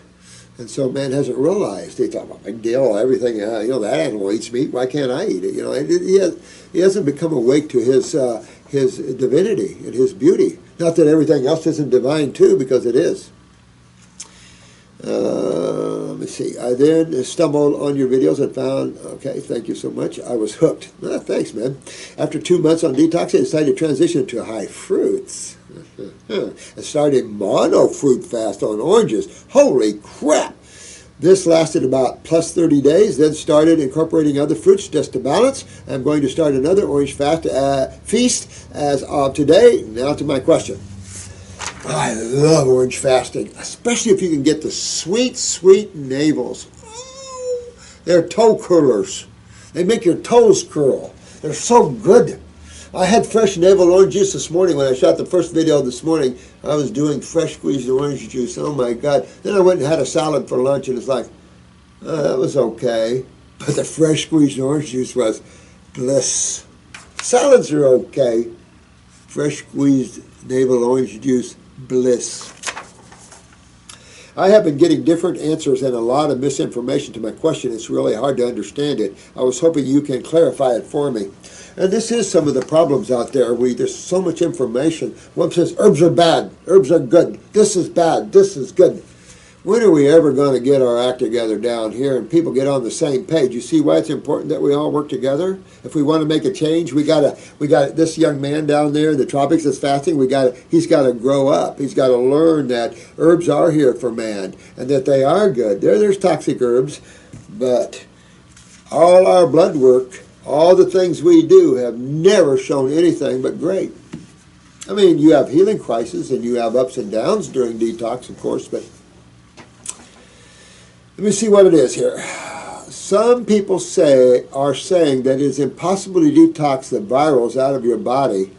And so man hasn't realized. They talk about big deal, everything, you know, that animal eats meat, why can't I eat it? You know, he hasn't become awake to his divinity and his beauty. Not that everything else isn't divine too, because it is. Let me see. I then stumbled on your videos and found, okay, thank you so much. I was hooked. Thanks, man. After 2 months on detox, I decided to transition to high fruits. I started mono fruit fast on oranges. Holy crap! This lasted about plus 30 days, then started incorporating other fruits just to balance. I'm going to start another orange feast as of today. Now to my question. I love orange fasting, especially if you can get the sweet, sweet navels. Oh, they're toe curlers. They make your toes curl. They're so good. I had fresh navel orange juice this morning when I shot the first video this morning. I was doing fresh squeezed orange juice. Oh my God. Then I went and had a salad for lunch, and it's like, that was okay. But the fresh squeezed orange juice was bliss. Salads are okay. Fresh squeezed navel orange juice, bliss. I have been getting different answers and a lot of misinformation to my question. It's really hard to understand it. I was hoping you can clarify it for me. And this is some of the problems out there. There's so much information. One says herbs are bad, herbs are good. This is bad, this is good. When are we ever going to get our act together down here and people get on the same page? You see why it's important that we all work together? If we want to make a change, we got this young man down there in the tropics that's fasting. He's got to grow up. He's got to learn that herbs are here for man and that they are good. There's toxic herbs, but all our blood work, all the things we do have never shown anything but great. I mean, you have healing crises and you have ups and downs during detox, of course, but let me see what it is here. Some people are saying that it is impossible to detox the virals out of your body.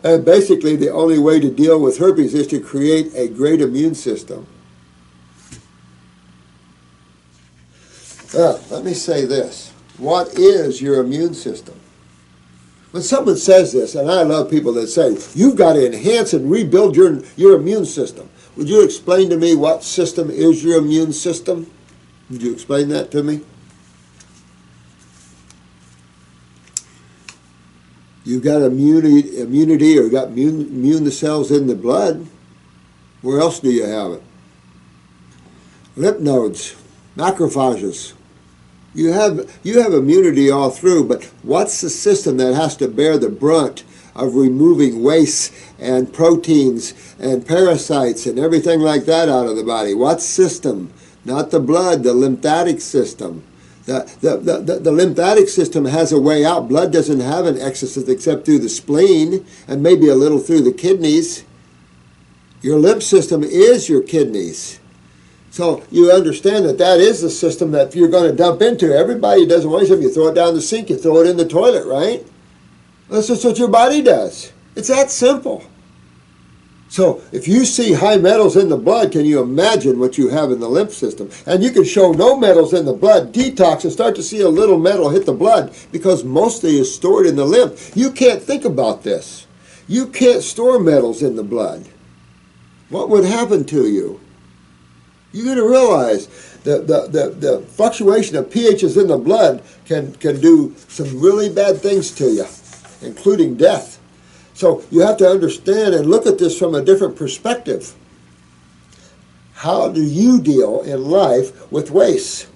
And basically the only way to deal with herpes is to create a great immune system. Let me say this. What is your immune system? When someone says this, and I love people that say, you've got to enhance and rebuild your immune system. Would you explain to me what system is your immune system? Would you explain that to me? You've got immunity or you've got immune cells in the blood. Where else do you have it? Lymph nodes. Macrophages. You have immunity all through, but what's the system that has to bear the brunt of removing waste and proteins and parasites and everything like that out of the body? What system? Not the blood, the lymphatic system. The lymphatic system has a way out. Blood doesn't have an exit except through the spleen and maybe a little through the kidneys. Your lymph system is your kidneys. So you understand that that is the system that you're going to dump into. Everybody doesn't want something. You throw it down the sink, you throw it in the toilet, right? That's just what your body does. It's that simple. So if you see high metals in the blood, can you imagine what you have in the lymph system? And you can show no metals in the blood, detox, and start to see a little metal hit the blood because mostly is stored in the lymph. You can't think about this. You can't store metals in the blood. What would happen to you? You're going to realize that the fluctuation of pHs in the blood can do some really bad things to you, including death. So you have to understand and look at this from a different perspective. How do you deal in life with waste?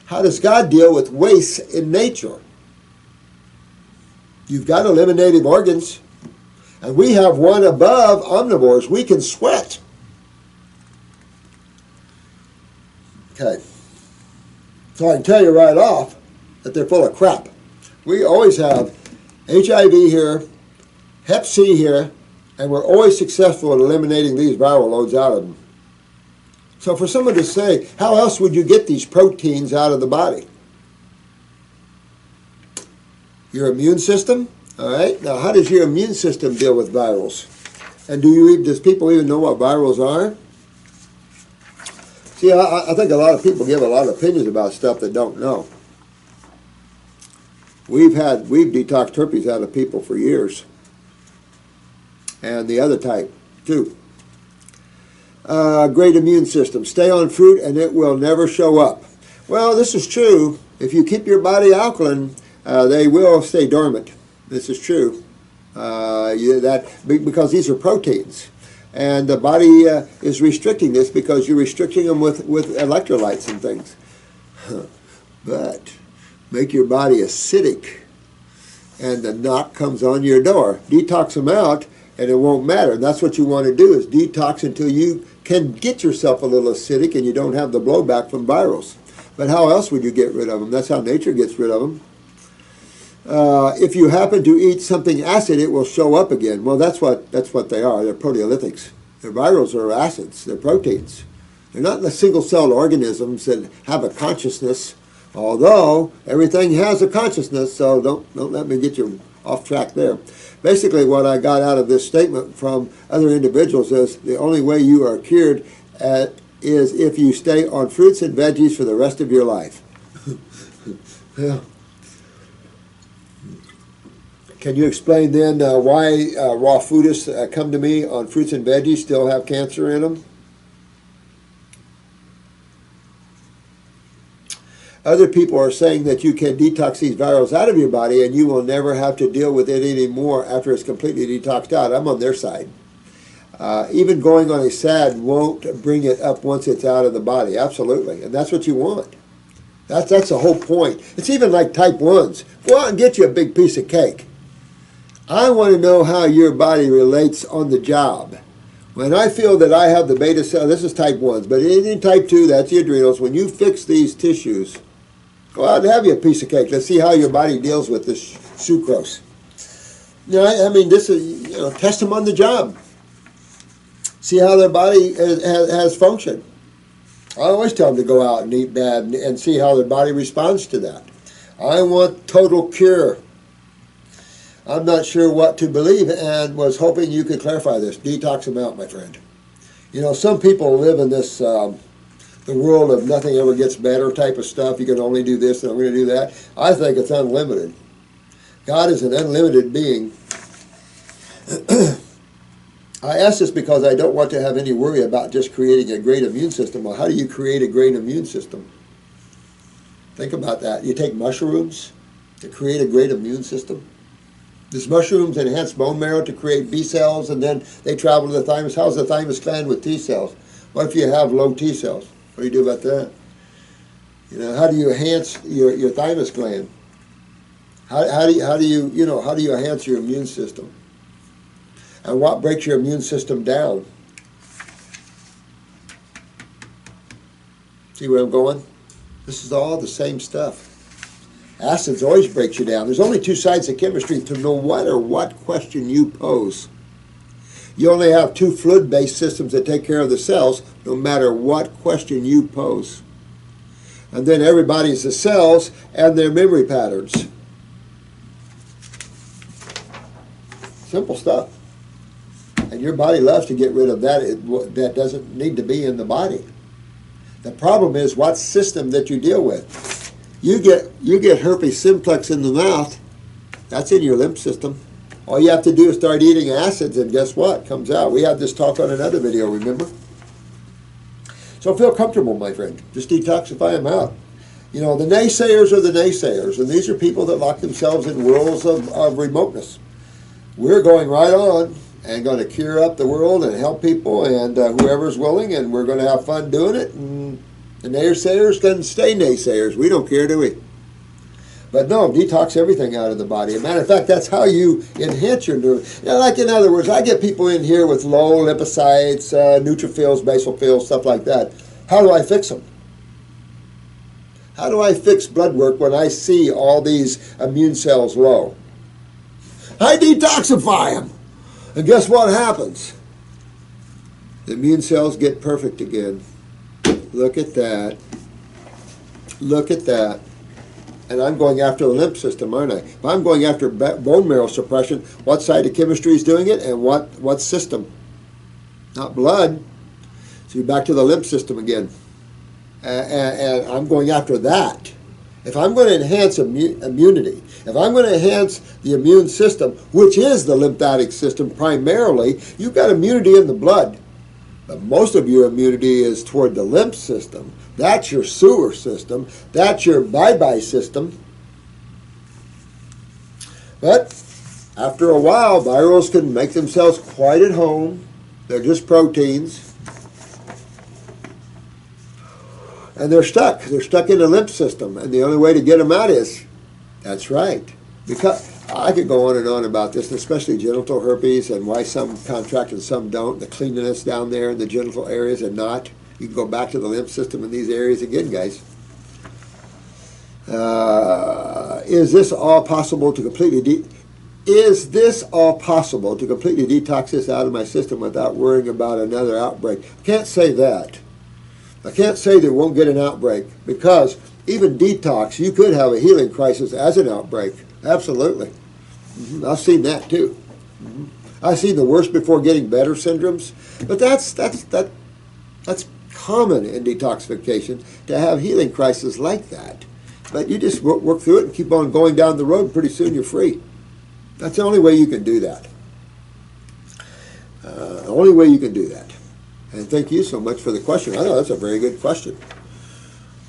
How does God deal with waste in nature? You've got eliminated organs, and we have one above omnivores. We can sweat. Okay. So I can tell you right off that they're full of crap. We always have HIV here, Hep C here, and we're always successful in eliminating these viral loads out of them. So for someone to say, how else would you get these proteins out of the body? Your immune system, all right? Now, how does your immune system deal with virals? And does people even know what virals are? See, I think a lot of people give a lot of opinions about stuff that don't know. We've detoxed herpes out of people for years. And the other type, too. Great immune system. Stay on fruit and it will never show up. Well, this is true. If you keep your body alkaline, they will stay dormant. This is true. Because these are proteins. And the body is restricting this because you're restricting them with electrolytes and things. But make your body acidic and the knock comes on your door. Detox them out and it won't matter. And that's what you want to do is detox until you can get yourself a little acidic and you don't have the blowback from virals. But how else would you get rid of them? That's how nature gets rid of them. If you happen to eat something acid, it will show up again. Well, that's what they are. They're proteolytics. Their virals are acids. They're proteins. They're not the single-celled organisms that have a consciousness, although everything has a consciousness, so don't let me get you off track there. Basically, what I got out of this statement from other individuals is the only way you are cured is if you stay on fruits and veggies for the rest of your life. Yeah. Can you explain then why raw foodists come to me on fruits and veggies still have cancer in them? Other people are saying that you can detox these virals out of your body and you will never have to deal with it anymore after it's completely detoxed out. I'm on their side. Even going on a SAD won't bring it up once it's out of the body. Absolutely. And that's what you want. That's the whole point. It's even like type 1s. Go out and get you a big piece of cake. I want to know how your body relates on the job. When I feel that I have the beta cell, this is type 1s, but in type 2, that's the adrenals. When you fix these tissues, go out and have you a piece of cake. Let's see how your body deals with this sucrose. You know, I mean, this is, test them on the job. See how their body has functioned. I always tell them to go out and eat bad and see how their body responds to that. I want total cure. I'm not sure what to believe and was hoping you could clarify this. Detox them out, my friend. You know, some people live in this, the world of nothing ever gets better type of stuff. You can only do this and I'm going to do that. I think it's unlimited. God is an unlimited being. I ask this because I don't want to have any worry about just creating a great immune system. Well, how do you create a great immune system? Think about that. You take mushrooms to create a great immune system. These mushrooms enhance bone marrow to create B cells, and then they travel to the thymus. How's the thymus gland with T cells? What if you have low T cells? What do you do about that? You know, how do you enhance your thymus gland? How do you enhance your immune system? And what breaks your immune system down? See where I'm going? This is all the same stuff. Acids always breaks you down. There's only two sides of chemistry to no matter what question you pose. You only have two fluid-based systems that take care of the cells no matter what question you pose. And then everybody's the cells and their memory patterns. Simple stuff. And your body loves to get rid of that that doesn't need to be in the body. The problem is what system that you deal with. You get herpes simplex in the mouth, that's in your lymph system. All you have to do is start eating acids, and guess what? Comes out. We had this talk on another video, remember? So feel comfortable, my friend. Just detoxify them out. You know, the naysayers are the naysayers, and these are people that lock themselves in worlds of remoteness. We're going right on and going to cure up the world and help people, and whoever's willing, and we're going to have fun doing it. And the naysayers can stay naysayers. We don't care, do we? But no, detox everything out of the body. As a matter of fact, that's how you enhance your nerve. You know, like in other words, I get people in here with low lymphocytes, neutrophils, basophils, stuff like that. How do I fix them? How do I fix blood work when I see all these immune cells low? I detoxify them. And guess what happens? The immune cells get perfect again. Look at that. Look at that. And I'm going after the lymph system, aren't I? If I'm going after bone marrow suppression, what side of chemistry is doing it and what system? Not blood. So you're back to the lymph system again. And I'm going after that. If I'm going to enhance immunity, if I'm going to enhance the immune system, which is the lymphatic system primarily, you've got immunity in the blood. But most of your immunity is toward the lymph system. That's your sewer system. That's your bye-bye system. But after a while, virals can make themselves quite at home. They're just proteins. And they're stuck. They're stuck in the lymph system. And the only way to get them out is, that's right. Because I could go on and on about this, especially genital herpes and why some contract and some don't. The cleanliness down there in the genital areas and not. You can go back to the lymph system in these areas again, guys. Is this all possible to completely detox this out of my system without worrying about another outbreak? I can't say that. I can't say they won't get an outbreak because even detox, you could have a healing crisis as an outbreak. Absolutely. I've seen that too. I've seen the worst before getting better syndromes, but that's common in detoxification to have healing crises like that. But you just work through it and keep on going down the road, and pretty soon you're free. That's the only way you can do that. The only way you can do that. And thank you so much for the question. I know that's a very good question.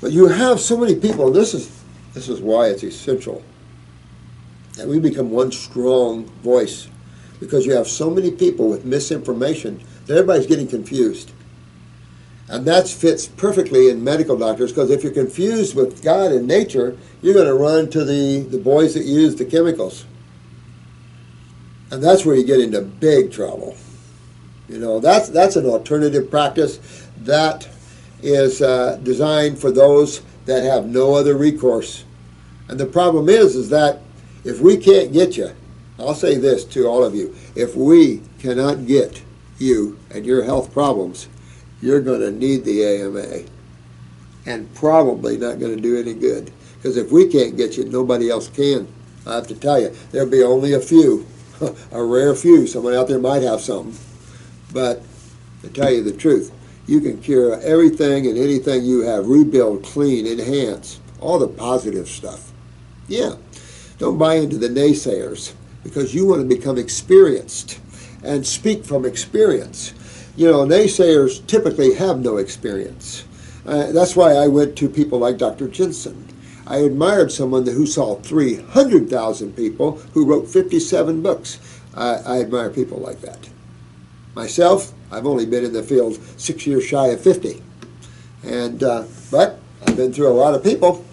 But you have so many people, and this is why it's essential that we become one strong voice, because you have so many people with misinformation that everybody's getting confused. And that fits perfectly in medical doctors, because if you're confused with God and nature, you're going to run to the boys that use the chemicals. And that's where you get into big trouble. You know, that's an alternative practice that is designed for those that have no other recourse. And the problem is that if we can't get you, I'll say this to all of you, if we cannot get you and your health problems, you're going to need the AMA, and probably not going to do any good. Because if we can't get you, nobody else can. I have to tell you, there'll be only a few, a rare few. Someone out there might have something. But to tell you the truth, you can cure everything and anything you have, rebuild, clean, enhance, all the positive stuff. Yeah, don't buy into the naysayers, because you want to become experienced and speak from experience. You know, naysayers typically have no experience. That's why I went to people like Dr. Jensen. I admired someone who saw 300,000 people, who wrote 57 books. I admire people like that. Myself, I've only been in the field 6 years shy of 50. But I've been through a lot of people,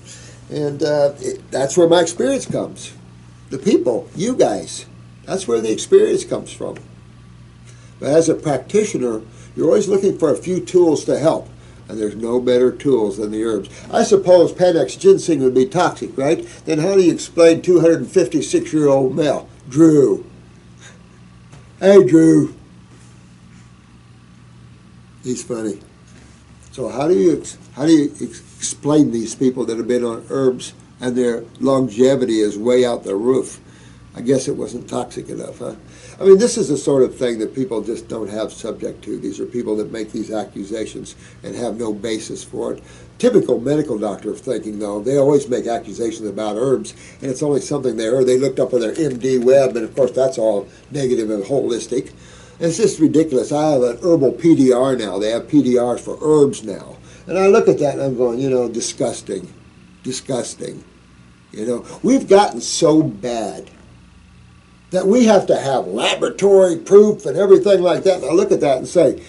and that's where my experience comes. The people, you guys, that's where the experience comes from. But as a practitioner, you're always looking for a few tools to help, and there's no better tools than the herbs. I suppose Panax ginseng would be toxic, right? Then how do you explain 256-year-old male? Drew. Hey, Drew. He's funny. So how do you explain these people that have been on herbs and their longevity is way out the roof? I guess it wasn't toxic enough, huh? I mean, this is the sort of thing that people just don't have subject to. These are people that make these accusations and have no basis for it. Typical medical doctor thinking, though, they always make accusations about herbs, and it's only something they heard. They looked up on their MD web, and of course that's all negative and holistic. And it's just ridiculous. I have an herbal PDR now. They have PDRs for herbs now. And I look at that and I'm going, disgusting. Disgusting. We've gotten so bad that we have to have laboratory proof and everything like that. And I look at that and say,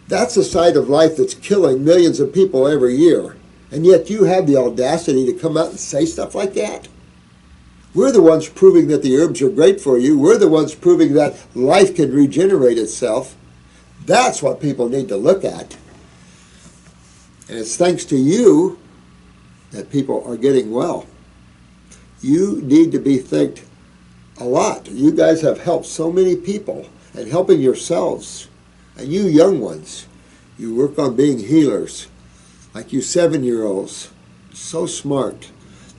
that's a side of life that's killing millions of people every year. And yet you have the audacity to come out and say stuff like that? We're the ones proving that the herbs are great for you. We're the ones proving that life can regenerate itself. That's what people need to look at. And it's thanks to you that people are getting well. You need to be thanked a lot. You guys have helped so many people and helping yourselves. And you young ones, you work on being healers. Like you 7-year-olds. So smart.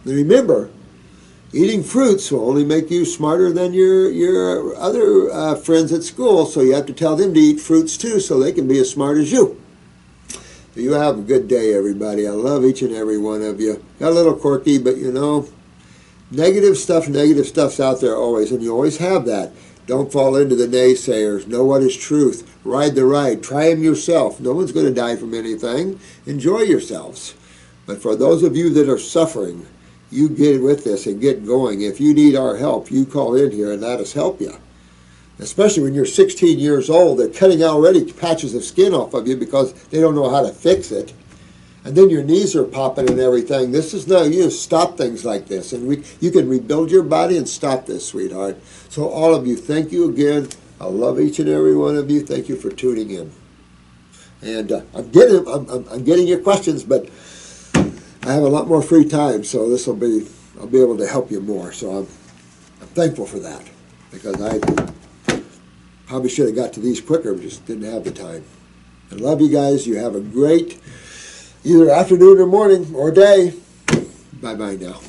And remember, eating fruits will only make you smarter than your other friends at school, so you have to tell them to eat fruits too so they can be as smart as you. You have a good day, everybody. I love each and every one of you. Got a little quirky, but negative stuff's out there always, and you always have that. Don't fall into the naysayers. Know what is truth. Ride the ride. Try them yourself. No one's going to die from anything. Enjoy yourselves. But for those of you that are suffering, you get with this and get going. If you need our help, you call in here and let us help you. Especially when you're 16 years old, they're cutting already patches of skin off of you because they don't know how to fix it. And then your knees are popping and everything. This is no use. Stop things like this. And you can rebuild your body and stop this, sweetheart. So all of you, thank you again. I love each and every one of you. Thank you for tuning in. And I'm getting your questions, but I have a lot more free time, so I'll be able to help you more. So I'm thankful for that, because I probably should have got to these quicker, just didn't have the time. I love you guys. You have a great either afternoon or morning or day. Bye-bye now.